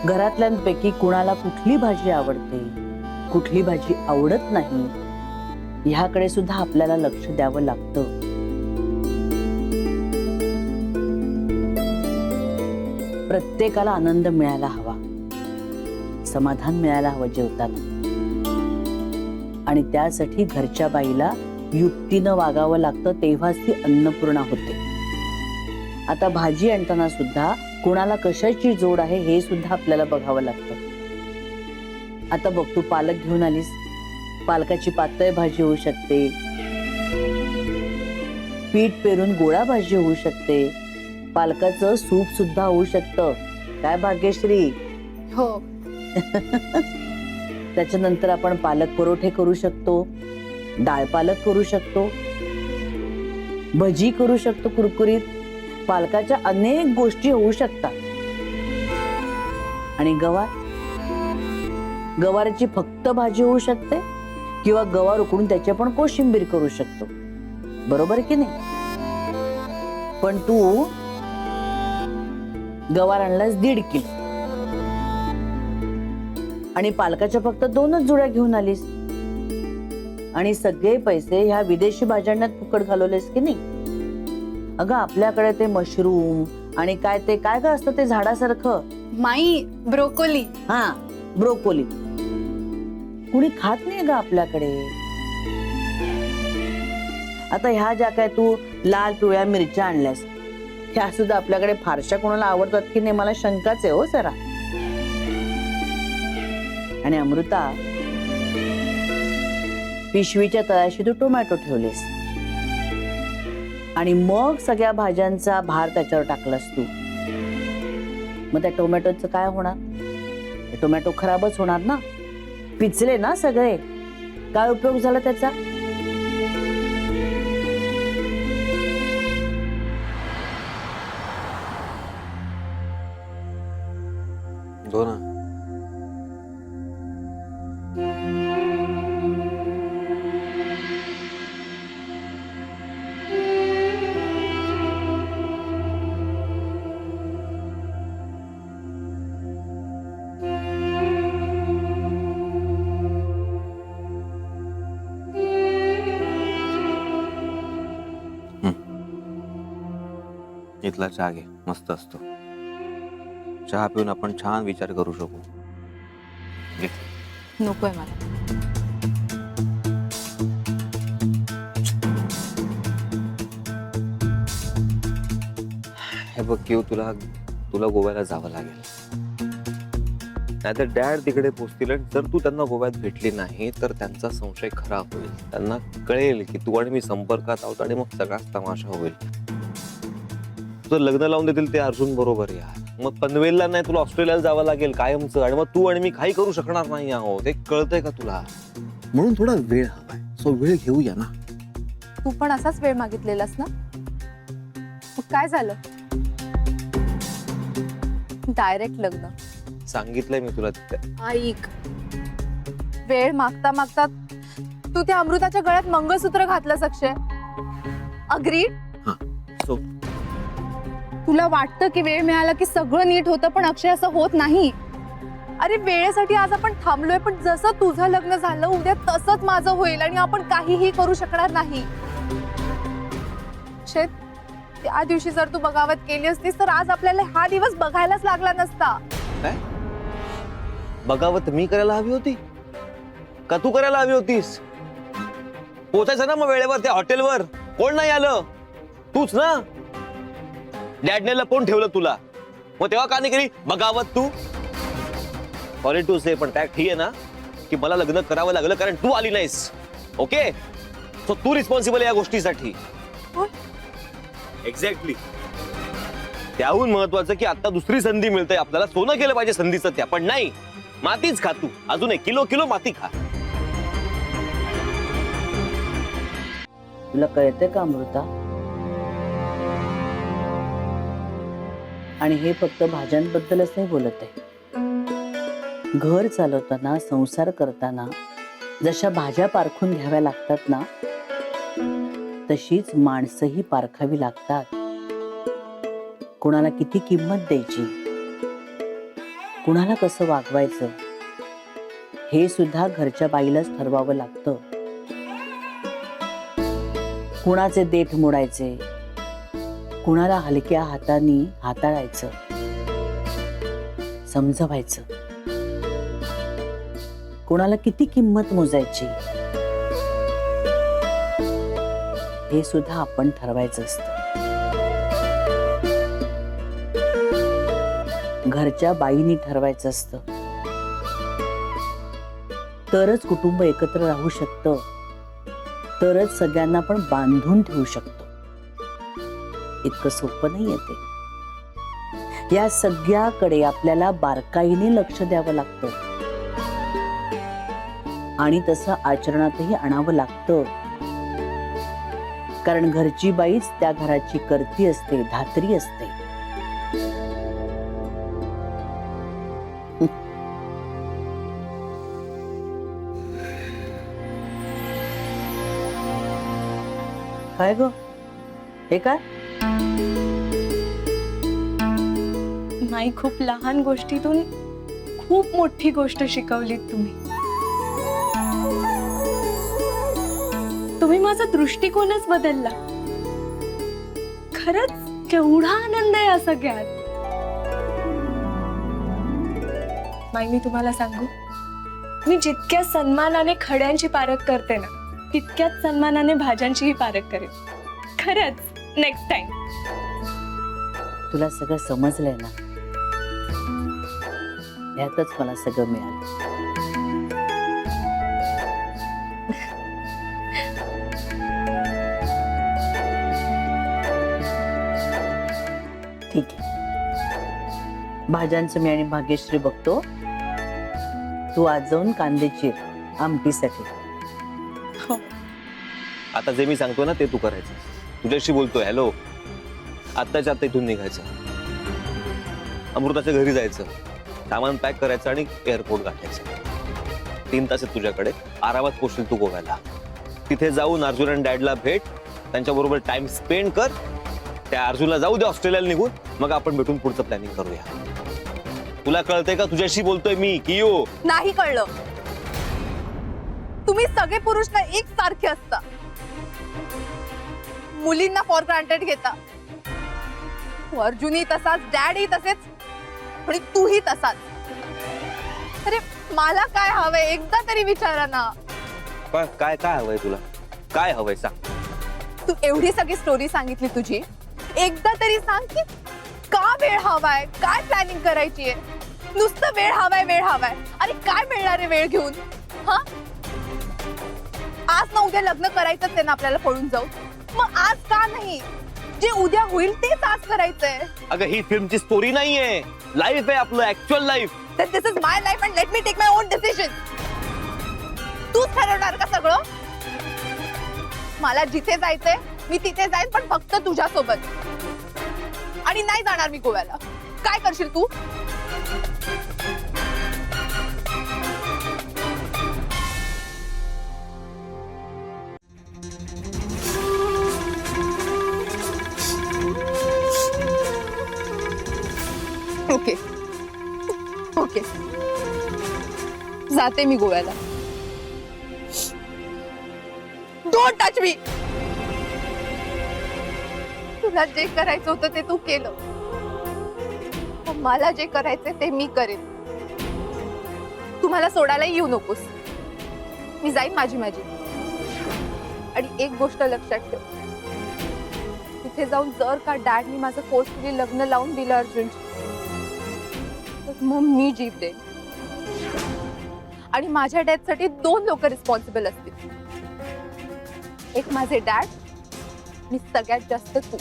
C: घरातल्यांपैकी कुणाला कुठली भाजी आवडते, कुठली भाजी आवडत नाही, ह्याकडे सुद्धा आपल्याला लक्ष द्यावं लागतं. प्रत्येकाला आनंद मिळायला हवा, समाधान मिळायला हवं जेवताना. आणि त्यासाठी घरच्या बाईला युक्तीनं वागावं लागतं, तेव्हाच ती अन्नपूर्णा होते. आता भाजी आणताना सुद्धा कोणाला कशाची जोड आहे हे सुद्धा आपल्याला बघावं लागतं. आता बघ, तू पालक घेऊन आलीस, पालकाची पातळ भाजी होऊ शकते, पीठ पेरून गोळा भाजी होऊ शकते, पालकाचं सूप सुद्धा होऊ शकतं. काय भाग्यश्री?
D: हो.
C: त्याच्यानंतर आपण पालक परोठे करू शकतो, डाळ पालक करू शकतो, भजी करू शकतो कुरकुरीत. पालकाच्या अनेक गोष्टी होऊ शकतात. आणि गवाराची फक्त भाजी होऊ शकते किंवा गवार उकडून त्याची आपण कोशिंबीर करू शकतो. बरोबर की नाही? पण तू गवार आणलास 1.5 किलो आणि पालकाच्या फक्त 2च जुड्या घेऊन आलीस आणि सगळे पैसे ह्या विदेशी भाज्यांना फुकट घालवलेस की नाही? अगं आपल्याकडे ते मशरूम आणि काय ग असतं ते झाडासारखं,
D: माई ब्रोकोली.
C: हा, ब्रोकोली कुणी खात नाही ग आपल्याकडे. आता ह्या ज्या काय तू लाल पिवळ्या मिरच्या आणल्यास ह्या सुद्धा आपल्याकडे फारशा कोणाला आवडतात की नाही मला शंकाच आहे हो जरा. आणि अमृता, पिशवीच्या तळाशी तू टोमॅटो ठेवलेस आणि मग सगळ्या भाज्यांचा भार त्याच्यावर टाकलास तू. मग त्या टोमॅटोचं काय होणार? टोमॅटो खराबच होणार ना, पिचले ना सगळे. काय उपयोग झाला त्याचा?
J: हो ना. इथला चहा घे, मस्त असतो. चहा पिऊन आपण छान विचार करू शकू. घे.
H: नकोय मला.
J: हे बघ किंवा तुला गोव्याला जावं लागेल. नाहीतर डॅड तिकडे पोहोचतील आणि जर तू त्यांना गोव्यात भेटली नाही तर त्यांचा संशय खरा होईल. त्यांना कळेल की तू आणि मी संपर्कात आहोत आणि मग सगळाच तमाशा होईल. तुझं लग्न लावून देतील ते अर्जुन बरोबर यार. मग पनवेलला नाही, तुला ऑस्ट्रेलियाला जावं लागेल कायमचं आणि मग तू आणि मी काही करू शकणार नाही आहोत. हे कळतंय का तुला? म्हणून थोडा वेळ हवाय. सो वेळ घेऊया ना.
H: तू पण असाच वेळ मागितलेलास ना, मग काय झालं? डायरेक्ट लग्न.
J: सांगितलंय मी तुला.
H: ऐक, वेळ मागता मागता तू त्या अमृताच्या गळ्यात मंगळसूत्र घातलंस अक्षय. अग्रीड.
J: सो
D: तुला वाटतं की वेळ मिळाला की सगळं नीट होतं, पण अक्षय असं होत नाही.
H: अरे वेळेसाठी आज आपण थांबलोय, पण जसं तुझं लग्न झालं उद्या तसंच माझं होईल आणि आपण काहीही करू शकणार नाही. अक्षय, त्या दिवशी जर तू बगावत केली असतीस तर आज आपल्याला हा दिवस बघायलाच लागला नसता.
J: काय बगावत मी करायला हवी होती का तू करायला हवी होतीस? पोचायचं ना मग वेळेवर त्या हॉटेलवर. कोण नाही आलं? तूच ना. डॅडने लपवून ठेवलं तुला, मग तेव्हा का नाही केली बगावत तू? सॉरी टू से, पण फॅक्ट ही आहे ना की मला लग्न करावं लागलं कारण तू आली नाहीस. ओके, सो तू रिस्पॉन्सिबल आहे या गोष्टीसाठी. एक्झॅक्टली. त्याहून महत्वाचं की आता दुसरी संधी मिळते आपल्याला. सोनं केलं पाहिजे संधीचं त्या, पण नाही, मातीच खा तू. अजून 1 किलो माती खा.
C: तुला कळतंय का अमृता? आणि हे फक्त भाज्यांबद्दलच नाही बोलत आहे. घर चालवताना, संसार करताना जशा भाज्या पारखून घ्याव्या लागतात ना, तशीच माणसंही पारखावी लागतात. कुणाला किती किंमत द्यायची, कुणाला कसं वागवायचं, हे सुद्धा घरच्या बाईलाच ठरवावं लागतं. कुणाचे देठ मोडायचे, कुणाला हलक्या हाताने हाताळायचं, समजवायचं, कुणाला किती किंमत मोजायची, हे सुद्धा आपण ठरवायचं असतं. घरच्या बाईनी ठरवायचं असतं. तरच कुटुंब एकत्र राहू शकतं, तरच सगळ्यांना पण बांधून ठेवू शकतो. इतकं सोपं नाहीये ते. या सगळ्याकडे आपल्याला बारकाईने लक्ष द्यावं लागतं आणि तसं आचरणातही आणावं लागतं. कारण घरची बाईच त्या घराची करती असते, धात्री असते. काय ग, हे काय?
A: नाही, खूप लहान गोष्टीतून खूप मोठी गोष्ट शिकवलीत तुम्ही. तुम्ही माझा दृष्टिकोनच बदलला. खरंच केवढा आनंद आहे या सगळ्यात. माई, मी तुम्हाला सांगू, मी जितक्या सन्मानाने खड्यांची पारख करते ना, तितक्याच सन्मानाने भाज्यांचीही पारख करेन. खरंच, नेक्स्ट टाइम.
C: तुला सगळं समजलंय ना? यातच मला सगळं मिळालं. ठीक आहे, भाज्यांचं मी आणि भाग्यश्री बघतो. तू आज जाऊन कांदे चिर आमटीसाठी.
A: हो.
J: आता जे मी सांगतो ना ते तू करायचं. तुझ्याशी बोलतोय, हॅलो. आत्ताच्या आता इथून निघायचं, अमृताच्या घरी जायचं, सामान पॅक करायचं आणि एअरपोर्ट गाठायचं. 3 तास आहेत तुझ्याकडे, आरामात पोहोचशील तू गोव्याला. तिथे जाऊन अर्जुन आणि डॅडला भेट, त्यांच्याबरोबर टाइम स्पेंड कर. त्या अर्जुनला जाऊ दे ऑस्ट्रेलियाला निघून, मग आपण भेटून पुढचं प्लॅनिंग करूया. तुला कळतंय का तुझ्याशी बोलतोय मी की यो?
H: नाही कळलं. तुम्ही सगळे पुरुष ना एक सारखे असता, मुलींना फॉर ग्रांटेड घेता. अर्जुनही तसाच, डॅडही तसेच, आणि तूही तसाच. अरे मला काय हवंय एकदा तरी विचारा ना.
J: काय काय हवंय तुला? काय हवंय सांग.
H: तू एवढी सगळी स्टोरी सांगितली तुझी, एकदा तरी सांग की का वेळ हवाय, काय प्लॅनिंग करायची आहे. नुसतं वेळ हवाय, वेळ हवाय. अरे काय मिळणार आहे वेळ घेऊन? हा, आज ना उद्या लग्न करायचंच आहे ना आपल्याला, पळून जाऊ. मग आज का नाही? जे उद्या होईल तेच आज करायचंय.
J: अगं ही फिल्मची स्टोरी नाहीये, लाईफ आहे आपलं, actual life.
H: Then this is my life and let me take my own decision. तूच ठरवणार का सगळं? मला जिथे जायचंय मी तिथे जाईन, पण फक्त तुझ्या सोबत. आणि नाही जाणार मी गोव्याला. काय करशील तू? ओके ओके, जाते मी गोव्याला. Don't touch me. तुला जे करायचं होतं ते तू केलं, मला जे करायचंय ते मी करेन. तुम्हाला सोडायला येऊ नकोस. मी जाईन माझी. आणि एक गोष्ट लक्षात ठेव, तिथे जाऊन जर का डॅडनी माझं फोर्सफुली लग्न लावून दिलं अर्जुनशी, तर मग मी जीव देईन. आणि माझ्या डेथसाठी 2 लोक रिस्पॉन्सिबल असतील. एक माझे डॅड, मी सगळ्यात जास्त तू.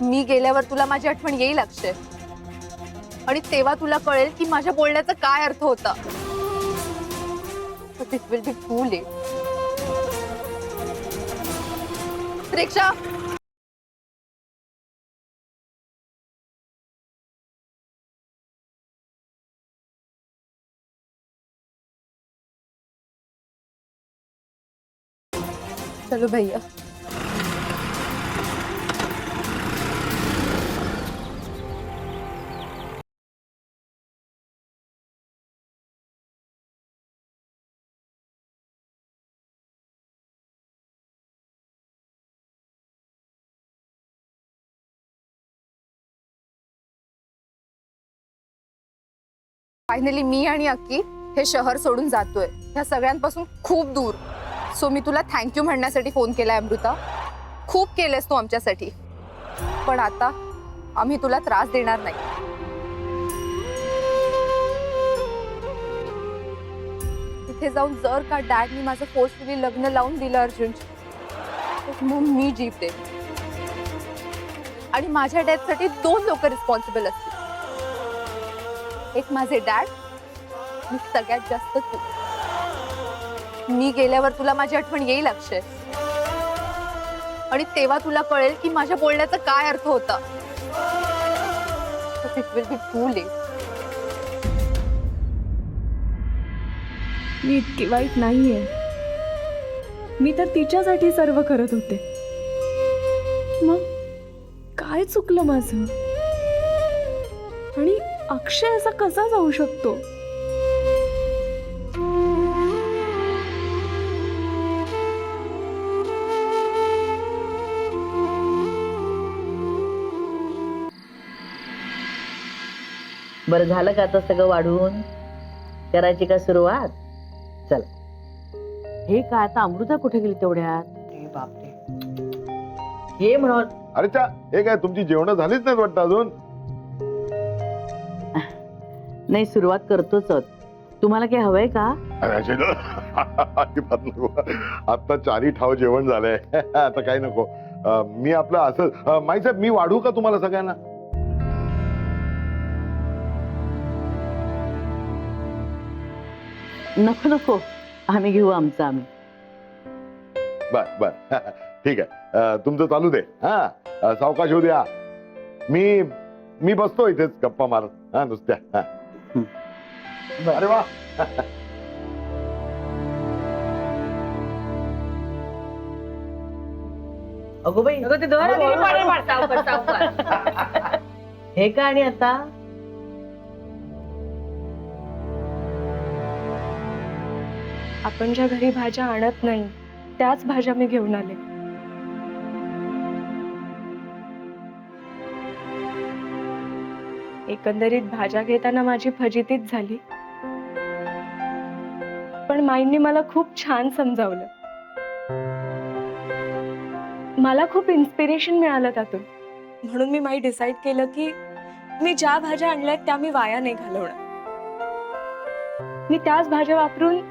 H: मी गेल्यावर तुला माझी आठवण येईल अक्षय, आणि तेव्हा तुला कळेल की माझ्या बोलण्याचा काय अर्थ होता. But it will be too late. रिक्षा. चलो भैया. फायनली मी आणि अक्की हे शहर सोडून जातोय, ह्या सगळ्यांपासून खूप दूर. सो मी तुला थँक्यू म्हणण्यासाठी फोन केलाय अमृता. खूप केलेस तू आमच्यासाठी, पण आता आम्ही तुला त्रास देणार नाही. तिथे जाऊन जर का डॅडनी माझं फोर्सफुली लग्न लावून दिलं अर्जुनशी, तर मग मी जीते. आणि माझ्या डेथसाठी 2 लोक रिस्पॉन्सिबल असतील. एक माझे डॅड आणि सगळ्यात जास्त तू. मी गेल्यावर तुला माझी आठवण येईल अक्षय, आणि तेव्हा तुला कळेल की माझ्या बोलण्याचा काय अर्थ होता. It will be too late.
A: मी इतकी वाईट नाहीये. मी तर तिच्यासाठी सर्व करत होते. मग काय चुकलं माझं? आणि अक्षय असा कसा जाऊ शकतो?
C: बरं झालं का आता सगळं वाढून? करायची का सुरुवात? चला. हे काय आता अमृता कुठे गेली तेवढ्यात?
B: बापरे.
C: हे म्हणून
F: अरे चा, हे काय तुमची जेवण झालीच नाहीत वाटतं अजून?
C: नाही, सुरुवात करतोच आहोत. तुम्हाला काय हवंय का?
F: अजिबात नको. आता 4 ठाव जेवण झालंय. आता काही नको. मी आपलं असं माई साहेब, मी वाढू का तुम्हाला सगळ्यांना?
C: नको नको, आम्ही घेऊ आमचं आम्ही.
F: बर बर ठीक आहे. तुमचं चालू दे. हा, सावकाश होऊ द्या. मी बसतो इथेच गप्पा मारत. हा, नुसत्या. हा.
C: बरं.
F: अरे वा.
C: अगो बाई, हे का? आणि आता
A: आपण ज्या घरी भाज्या आणत नाही त्याच भाज्या मी घेऊन आले. एकंदरीत भाज्या घेताना माझी फजितीच झाली, पण माईंनी मला खूप छान समजावलं. मला खूप इन्स्पिरेशन मिळालं त्यातून. म्हणून मी माई डिसाईड केलं की मी ज्या भाज्या आणल्यात त्या मी वाया नाही घालवणार. मी त्याच भाज्या वापरून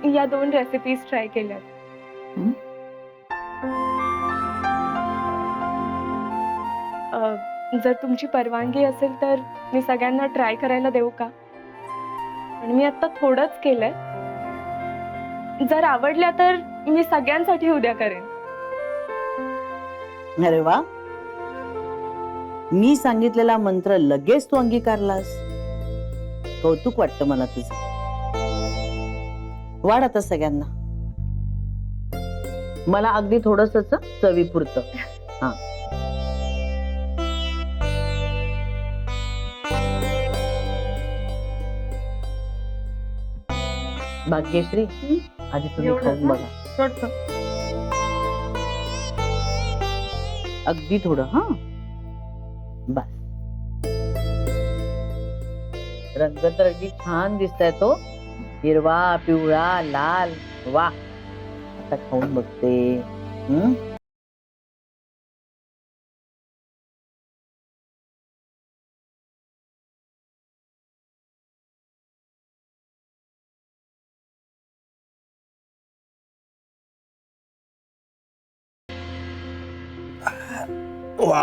A: या 2 रेसिपीज ट्राय केल्यात. जर तुमची परवानगी असेल तर मी सगळ्यांना ट्राय करायला देऊ का? आणि मी आता थोडंच केलंय. जर आवडल्या तर मी सगळ्यांसाठी उद्या करेन.
C: अरे वा, मी सांगितलेला मंत्र लगेच तू अंगीकारलास. कौतुक वाटतं मला तुझं. वाढ आता सगळ्यांना. मला अगदी थोडंसंच चवीपुरतं. हा, भाग्यश्री, आधी तुम्ही खाऊन बघा. अगदी थोडं. हा, बस. रंग तर अगदी छान दिसताय तो. हिरवा, पिवळा, लाल. वा, आता खाऊन बघते.
J: वा,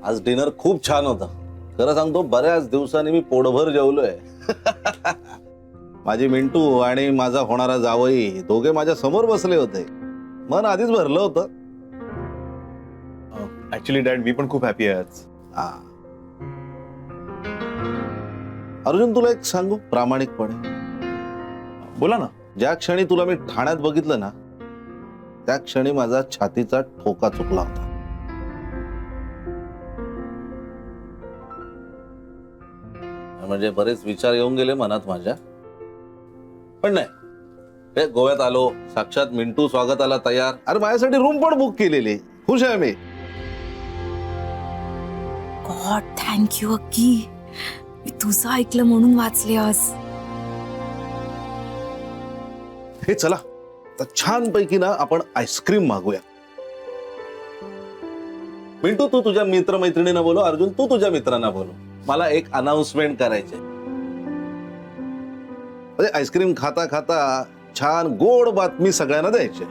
J: आज डिनर खूप छान होता. खरं सांगतो, बऱ्याच दिवसांनी मी पोटभर जेवलोय. माझी मिंटू आणि माझा होणारा जावई दोघे माझ्या समोर बसले होते. मन आधीच भरलं होतं.
K: ऍक्च्युली डॅड, मी पण खूप हॅपी आहे आज.
J: हा. अर्जुन, तुला एक सांगू प्रामाणिकपणे?
K: बोला ना.
J: ज्या क्षणी तुला मी ठाण्यात बघितलं ना, त्या क्षणी माझा छातीचा ठोका चुकला होता. म्हणजे बरेच विचार येऊन गेले मनात माझ्या. पण नाही, हे गोव्यात आलो, साक्षात मिंटू स्वागताला तयार. अरे माझ्यासाठी रूम पण बुक केलेली. खुश आहे मी.
L: गॉड, थँक्यू अक्की. मी तुझं ऐकलं म्हणून वाचले आज.
J: हे चला, तर छान पैकी ना आपण आईस्क्रीम मागूया. मिंटू, तू तुझ्या मित्रमैत्रिणींना बोलव. अर्जुन, तू तुझ्या मित्रांना बोलव. मला एक अनाउन्समेंट करायचे. म्हणजे आईस्क्रीम खाता खाता छान गोड बातमी सगळ्यांना द्यायची.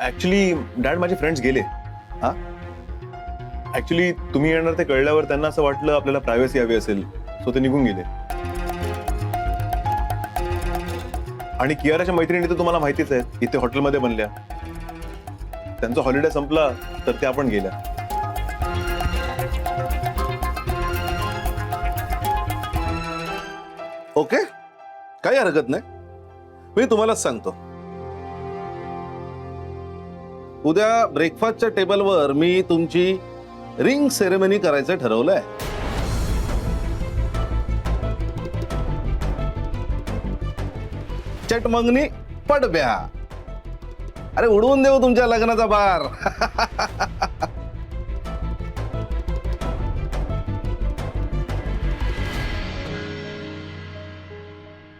K: ऍक्च्युली डॅड माझे फ्रेंड्स गेले. हा ऍक्च्युली तुम्ही येणार ते कळल्यावर त्यांना असं वाटलं आपल्याला प्रायव्हसी हवी असेल, सो ते निघून गेले. आणि कियाराच्या मैत्रिणी तर तुम्हाला माहितीच आहेत, इथे हॉटेलमध्ये बनल्या. त्यांचा हॉलिडे संपला तर त्या पण गेल्या.
J: ओके, काही हरकत नाही. मी तुम्हालाच सांगतो, उद्या ब्रेकफास्टच्या टेबलवर मी तुमची रिंग सेरेमनी करायचं ठरवलंय. चटमंगनी पडब्या. अरे उडवून देऊ तुमच्या लग्नाचा बार.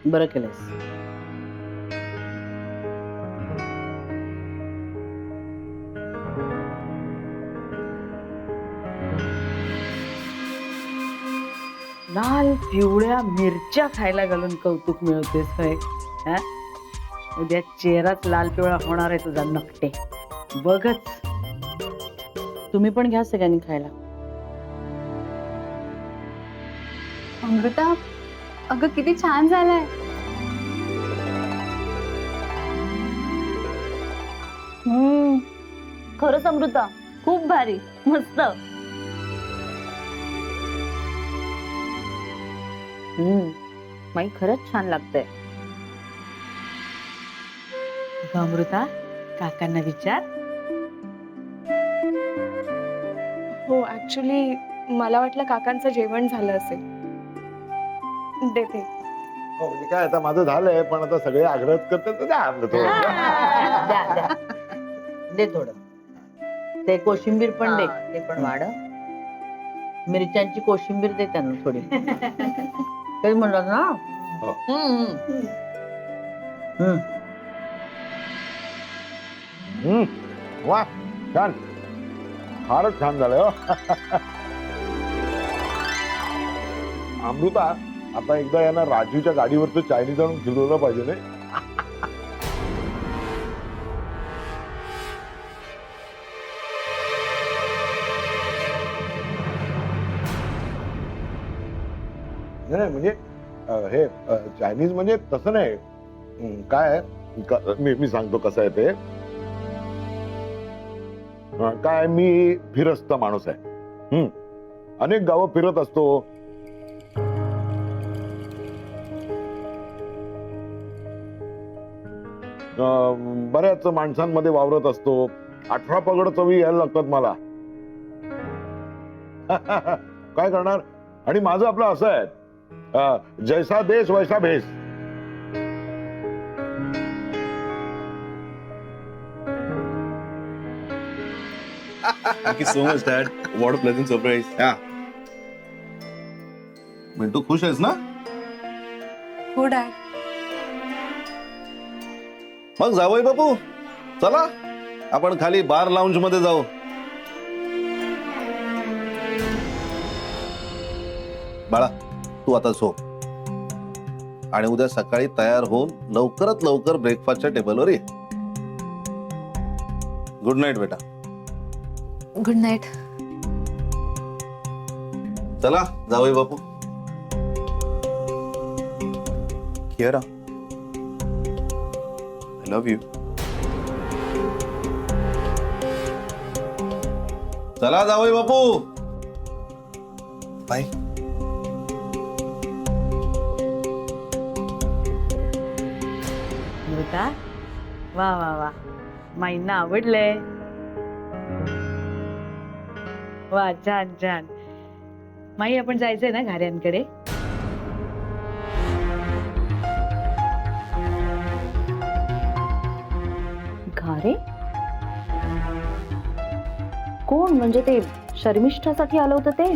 C: बरं केलंस. लाल पिवळ्या मिरच्या खायला घालून कौतुक मिळवतेस होय. हा? उद्या चेहराच लाल पिवळा होणार आहे तुझा नकटे. बघच. तुम्ही पण घ्या सगळ्यांनी खायला.
D: अमृता, अगं किती छान झालंय.
L: खरंच अमृता, खूप भारी, मस्त. माई खरंच छान लागतंय.
B: अमृता, काकांना विचार.
A: हो, ऍक्च्युली मला वाटलं काकांचं जेवण झालं असेल. देते.
F: हो, म्हणजे काय आता माझं झालंय, पण आता सगळे आग्रह करतात तर द्या आपलं थोडं.
C: द्या द्या. दे थोडं. ते कोशिंबीर पण दे. ते पण वाढ. मिरच्यांची कोशिंबीर दे त्यांना थोडी. काही म्हणलं ना.
F: वा, छान, फारच छान झालंय हो. अमृता, आता एकदा यांना राजूच्या गाडीवरचं चायनीज आणून फिरवलं पाहिजे नाही. नाही म्हणजे हे चायनीज म्हणजे तसं नाही. काय आहे, मी सांगतो कसं आहे ते. काय, मी फिरस्त माणूस आहे. अनेक गावं फिरत असतो. बऱ्याच माणसांमध्ये वावरत असतो. 18 पगड चवी यायला लागतात मला. काय करणार. आणि माझं आपलं असं आहे, जैसा देश वैसा भेस.
K: Thank you so much, Dad. What a pleasant surprise.
J: Mintu, खुश आहेस ना?
D: हो डॅड.
J: मग जावई बापू, चला आपण खाली बार लाऊंज मध्ये जाऊ. बाळा, तू आता झोप आणि उद्या सकाळी तयार होऊन लवकरात लवकर ब्रेकफास्टच्या टेबलवर ये. गुड नाईट बेटा.
H: Good night.
J: चला जावई बापू.
K: Kiara, I love you.
J: चला जावई बापू.
K: Bye.
B: अमृता, वा वा वा, माईंना आवडलंय. वा, छान छान. माई, आपण जायचंय ना घाऱ्यांकडे.
L: घारे? कोण? म्हणजे ते शर्मिष्ठासाठी आलं होतं ते?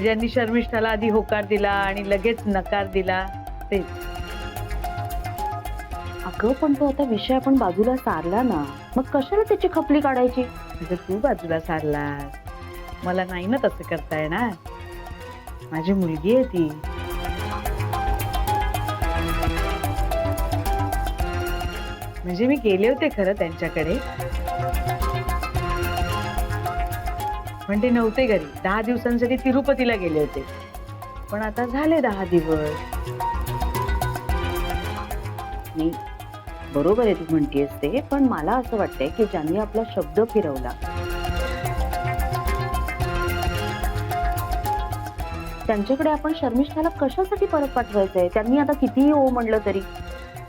B: ज्यांनी शर्मिष्ठाला आधी होकार दिला आणि लगेच नकार दिला तेच.
L: अगं, पण तो आता विषय आपण बाजूला सारला ना, मग कशाला त्याची खपली काढायची?
B: तू बाजूला सारलास, मला नाही ना तसं करता येणार. माझी मुलगी आहे ती. म्हणजे मी गेले होते खरं त्यांच्याकडे, पण ते नव्हते घरी. 10 दिवसांसाठी तिरुपतीला गेले होते, पण आता झाले 10 दिवस.
C: नाही, बरोबर आहे तू म्हणतेस ते, पण मला असं वाटतंय की ज्यांनी आपला शब्द फिरवला त्यांच्याकडे आपण शर्मिष्ठाला कशासाठी परत पाठवायचंय? त्यांनी आता कितीही हो म्हणलं तरी,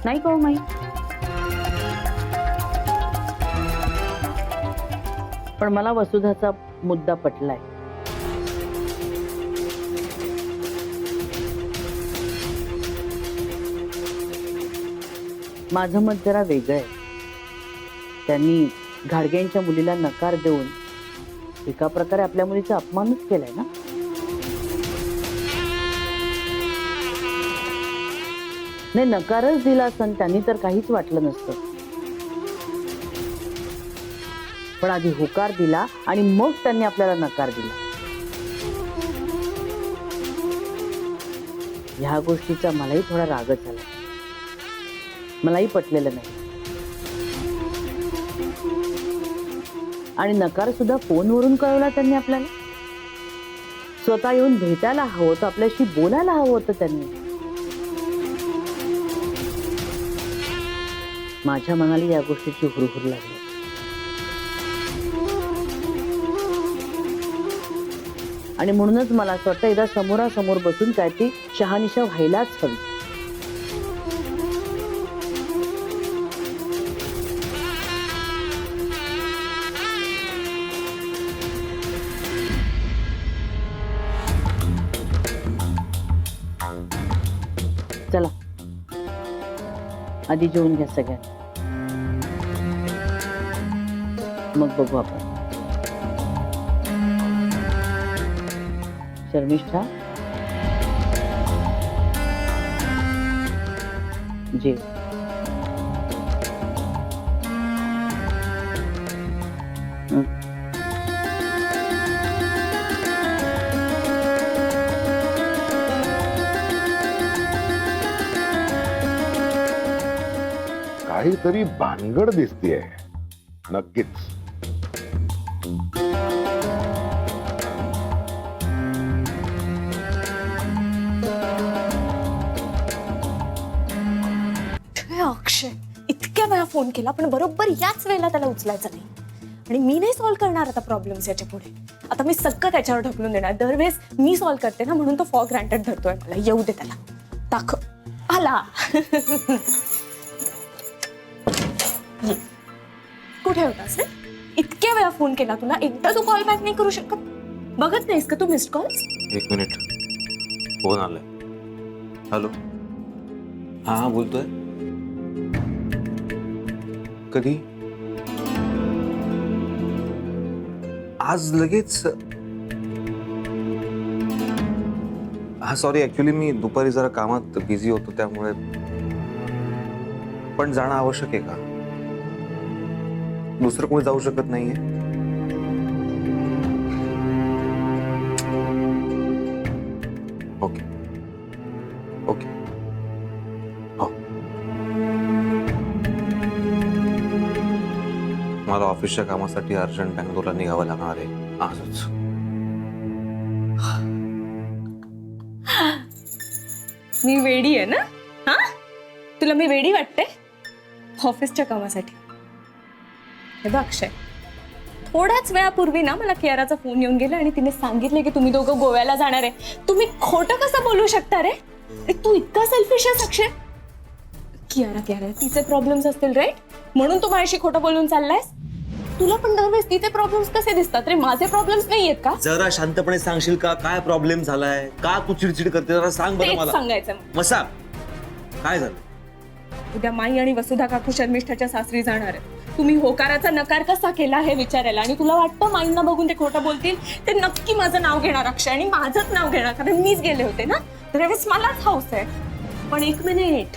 C: नाही का हो माई? पण मला वसुधाचा मुद्दा पटलाय. माझं मत जरा वेगळं आहे. त्यांनी घाडग्यांच्या मुलीला नकार देऊन एका प्रकारे आपल्या मुलीचा अपमानच केलाय ना. नाही, नकारच दिला असं त्यांनी तर काहीच वाटलं नसतं, पण आधी होकार दिला आणि मग त्यांनी आपल्याला नकार दिला. ह्या गोष्टीचा मलाही थोडा रागच आला. मलाही पटलेलं नाही. आणि नकार सुद्धा फोनवरून कळवला त्यांनी आपल्याला. स्वतः येऊन भेटायला हवं होतं, आपल्याशी बोलायला हवं होतं त्यांनी. माझ्या मनाला या गोष्टीची हुरहुर लागली. आणि म्हणूनच मला असं वाटतं एकदा समोरासमोर बसून काय ती शहानिशा व्हायलाच हवी. चला आधी जेवून घ्या सगळ्यांनी, मग बघू आपण. शर्मिष्ठा, जेव.
F: काहीतरी भानगड दिसतीये नक्कीच.
A: अक्षय इतक्या वेळा फोन केला, पण बरोबर याच वेळेला त्याला उचलायचा नाही. आणि मी नाही सॉल्व्ह करणार आता प्रॉब्लेम्स याच्या पुढे. आता मी सगळं त्याच्यावर ढकलून देणार. दरवेळेस मी सॉल्व्ह करते ना, म्हणून तो फॉर ग्रँटेड धरतोय मला. येऊ दे त्याला, दाखव आला. कुठे होतास रे? इतक्या वेळा फोन केला तुला, एकदा तू कॉल बॅक नाही करू शकत? बघत नाहीस का तू मिस्ड कॉल्स?
J: 1 मिनिट, फोन आलाय. हॅलो, हा बोलतोय. कधी? आज लगेच? हा सॉरी, ऍक्च्युली मी दुपारी जरा कामात बिझी होतो त्यामुळे. पण जाणं आवश्यक आहे का? दुसरं कोणी जाऊ शकत नाहीये? ओके ओके, हो. मला ऑफिसच्या कामासाठी अर्जंट बँगलोरला निघावं लागणार आहे आजच.
A: मी वेडी आहे ना? हा, तुला मी वेडी वाटते ऑफिसच्या कामासाठी? हे बघ अक्षय, थोड्याच वेळापूर्वी ना मला कियाराचा फोन येऊन गेला आणि तिने सांगितले की तुम्ही दोघं गोव्याला जाणार आहे. तुम्ही खोटं कसं बोलू शकता रे? तू इतका सेल्फिश आहेस अक्षय. कियारा तिचे प्रॉब्लेम्स असतील राईट, म्हणून तू माझ्याशी खोटं बोलून चाललायस. तुला पण दरवेळेस तिचे प्रॉब्लेम्स कसे दिसतात रे? माझे प्रॉब्लेम्स नाही आहेत का?
J: जरा शांतपणे सांगशील का काय प्रॉब्लेम झालाय? का तू चिडचिड करते? जरा सांग बरं मला.
A: सांगायचं
J: मसा काय झालं?
A: उद्या माई आणि वसुधा काकू शर्मिष्ठाच्या सासरी जाणार आहे. तुम्ही होकाराचा नकार कसा केला हे विचारायला. आणि तुला वाटतं माईंना बघून ते खोटं बोलतील? ते नक्की माझं नाव घेणार अक्षय, आणि माझंच नाव घेणार, कारण मीच गेले होते ना. त्यावेळेस मलाच हौस आहे. पण 1 मिनिट,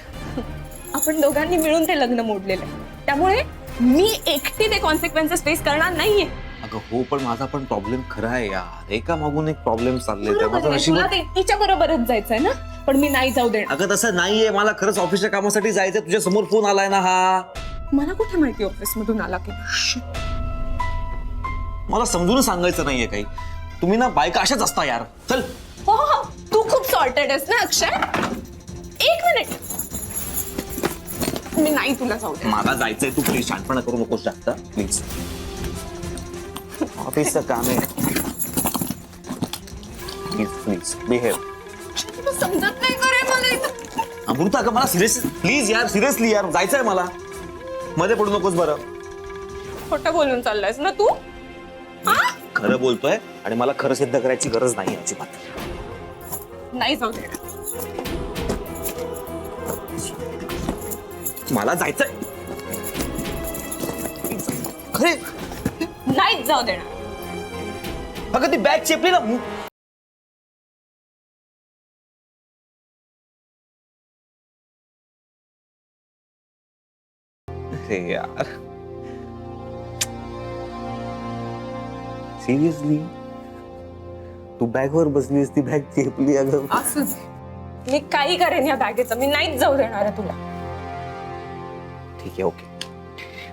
A: आपण दोघांनी मिळून ते लग्न मोडलेलं आहे. त्यामुळे मी एकटी ते कॉन्सिक्वेन्सेस फेस करणार नाहीये.
J: अगं हो, पण माझा पण प्रॉब्लेम खरा आहे यार. एका मागून एक प्रॉब्लेम चालले माझं
A: तुला
J: नशीब.
A: तिच्या बरोबरच जायचंय ना, पण मी नाही जाऊ देणार.
J: अगं तसं नाहीये, मला खरंच ऑफिसच्या कामासाठी जायचंय. तुझ्या समोर फोन आलाय ना हा.
A: मला कुठे माहिती ऑफिस मधून आला की.
J: मला समजून सांगायचं नाहीये काही. तुम्ही ना बायका अशाच असता यार. चल.
A: हो हो, तू खूप सॉर्टेड आहेस ना अक्षय. एक मिनिट, मी नाही तुला जाऊ दे.
J: मला जायचंय, तू प्लीज शांतपणा करू नकोस जास्त प्लीज. ऑफिसचं काम आहे. Please please behave.
A: तुला समजत नाही का रे मला?
J: अमृता अगं मला सिरियसली प्लीज यार, सिरियसली यार जायचंय मला. मध्ये पडू नकोस बरं.
A: खोटं बोलून चाललायस ना तू?
J: खरं बोलतोय आणि मला खरं सिद्ध करायची गरज नाही अजिबात.
A: नाही जाऊ दे.
J: मला जायचंय खरे.
A: नाहीच जाऊ देणार.
J: अगं ती बॅग चेपली ना. अरे यार सिरियसली तू बॅगवर बसलीस, ती बॅग चेपली. अगं
A: असू दे, मी काही करेन या बॅगेचं. मी नाहीच जाऊ देणार आहे तुला.
J: ठीक आहे ओके,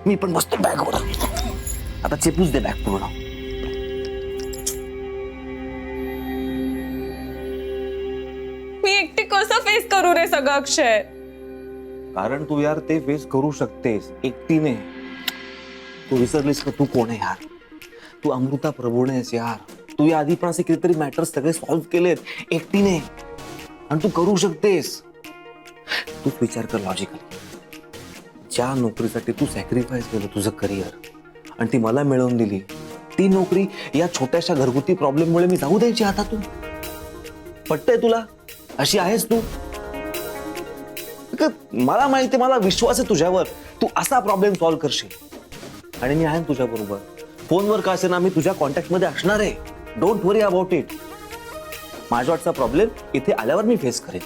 J: मी पण बसतो बॅगवर. आता चेपूच दे बॅग पूर्ण.
A: मी एकटी कसं फेस करू रे सगळं अक्षय?
J: कारण तू यार ते फेस करू शकतेस एकटीने. तू विसरलीस का तू कोण आहे यार? तू अमृता प्रभूणे आहेस यार. तू या आधी पण असे कितीतरी मॅटर्स सगळे सॉल्व्ह केलेत एकटीने आणि तू करू शकतेस. तूच विचार कर लॉजिकली. ज्या नोकरीसाठी तू सॅक्रिफाईस केलं तुझं करिअर आणि ती मला मिळवून दिली, ती नोकरी या छोट्याशा घरगुती प्रॉब्लेममुळे मी जाऊ द्यायची हातातून? पटतंय तुला? अशी आहेस तू? मला माहिती, मला विश्वास आहे तुझ्यावर. तू असा प्रॉब्लेम सॉल्व्ह करशील आणि मी आहे तुझ्या बरोबर. फोनवर का असेना मी तुझ्या कॉन्टॅक्ट मध्ये असणार आहे. Don't worry about it. माझ्या वाटचा प्रॉब्लेम इथे आल्यावर मी फेस करेन,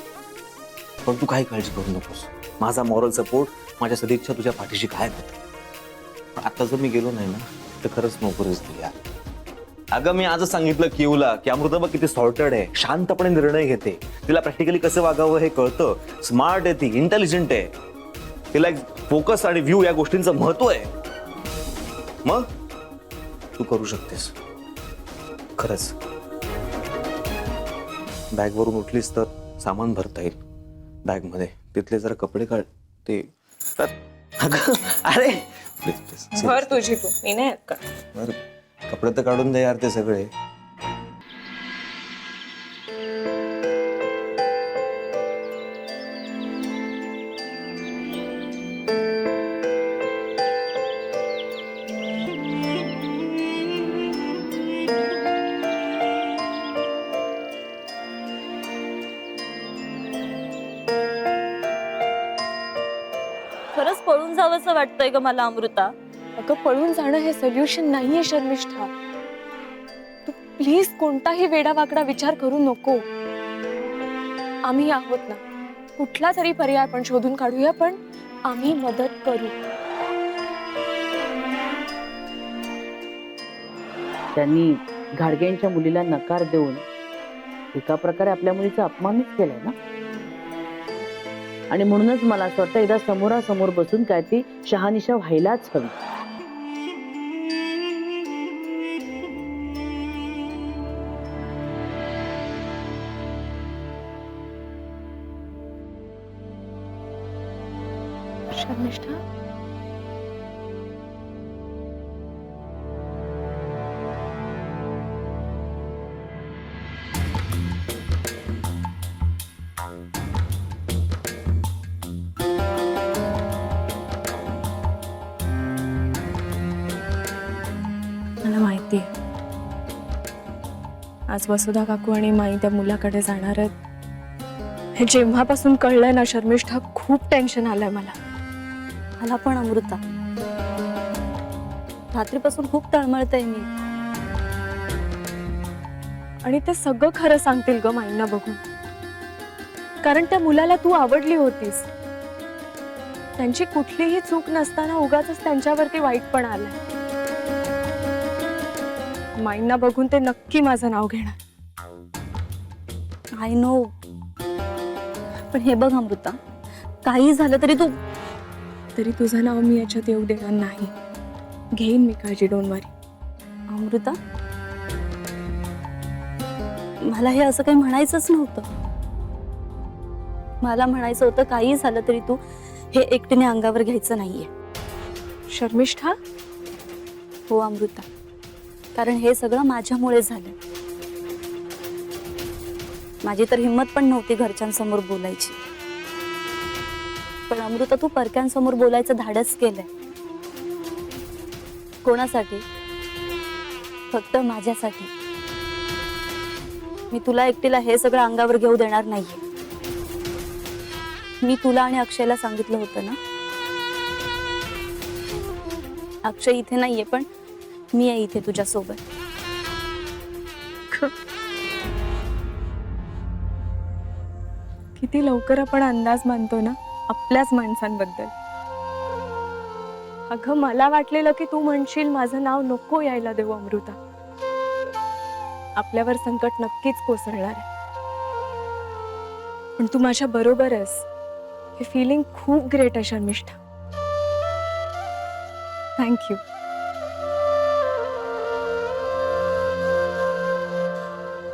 J: पण तू काही काळजी करू नकोस. माझा मॉरल सपोर्ट, माझ्या सदिच्छा तुझ्या पाठीशी काय पण आता जर मी गेलो नाही ना तर खरंच नोकरीच दिली यार. अगं मी आजच सांगितलं किऊला की अमृता बघ किती सॉर्टेड आहे, शांतपणे निर्णय घेते. तिला प्रॅक्टिकली कसं वागावं हे कळतं. स्मार्ट आहे ती, इंटेलिजंट आहे. तिला एक फोकस आणि व्ह्यू या गोष्टींचं महत्व आहे. मग तू करू शकतेस खरंच. बॅगवरून उठलीस तर सामान भरता येईल बॅगमध्ये. तिथले जरा कपडे काढ. ते अरे प्लीज प्लीज
A: भर तुझी तू, मी नाही का.
J: बरं कपडे तर काढून दे यार ते सगळे.
L: खरंच पळून जावंसं वाटतंय ग मला अमृता.
A: अगं पळून जाणं हे सोल्युशन नाहीये शर्मिष्ठा. तू प्लीज कोणताही वेडावाकडा विचार करू नको. आम्ही आहोत ना, कुठला तरी पर्याय आपण शोधून काढूया, पण आम्ही मदत करू.
C: त्यांनी घाडग्यांच्या मुलीला नकार देऊन एका प्रकारे आपल्या मुलीचा अपमानच केलाय ना. आणि म्हणूनच मला असं वाटतं एकदा समोरासमोर बसून काय ती शहानिशा व्हायलाच हवी.
A: शर्मिष्ठा, मला माहिती आहे आज वसुधा काकू आणि माई त्या मुलाकडे जाणार आहेत. हे जेव्हापासून कळलंय ना शर्मिष्ठा, खूप टेन्शन आलंय मला.
L: मला पण अमृता, रात्रीपासून खूप तळमळतय मी.
A: आणि ते सगळं खरं सांगतील ग माईंना बघून. कारण त्या मुलाला तू आवडली होतीस. त्यांची कुठलीही चूक नसताना उगाच त्यांच्यावरती वाईटपणा आलाय. माईंना बघून ते नक्की माझं नाव घेणार.
L: आय नो, पण हे बघ अमृता, काही झालं तरी
A: तुझं नाव मी याच्यात येऊ देणार नाही. घेईन मी काळजी, डोंट वरी.
L: अमृता, मला हे असं काही म्हणायचंच नव्हतं. मला म्हणायचं होतं काही झालं तरी तू हे एकटीने अंगावर घ्यायचं नाहीये.
A: शर्मिष्ठा,
L: हो अमृता, कारण हे सगळं माझ्यामुळे झालं. माझी तर हिंमत पण नव्हती घरच्यांसमोर बोलायची, पण अमृता तू परक्यांसमोर बोलायचं धाडस केलंय. कोणासाठी? फक्त माझ्यासाठी. मी तुला एकटीला हे सगळं अंगावर घेऊ देणार नाहीये. मी तुला आणि अक्षयला सांगितलं होतं ना, अक्षय इथे नाहीये पण मी आहे इथे तुझ्या सोबत.
A: किती लवकर आपण अंदाज मानतो ना आपल्याच माणसांबद्दल. अगं, मला वाटलेलं की तू म्हणशील माझं नाव नको यायला देऊ अमृता, आपल्यावर संकट नक्कीच कोसळणार आहे. पण तू माझ्या बरोबरच. हे फिलिंग खूप ग्रेट आहे शर्मिष्ठा. थँक्यू.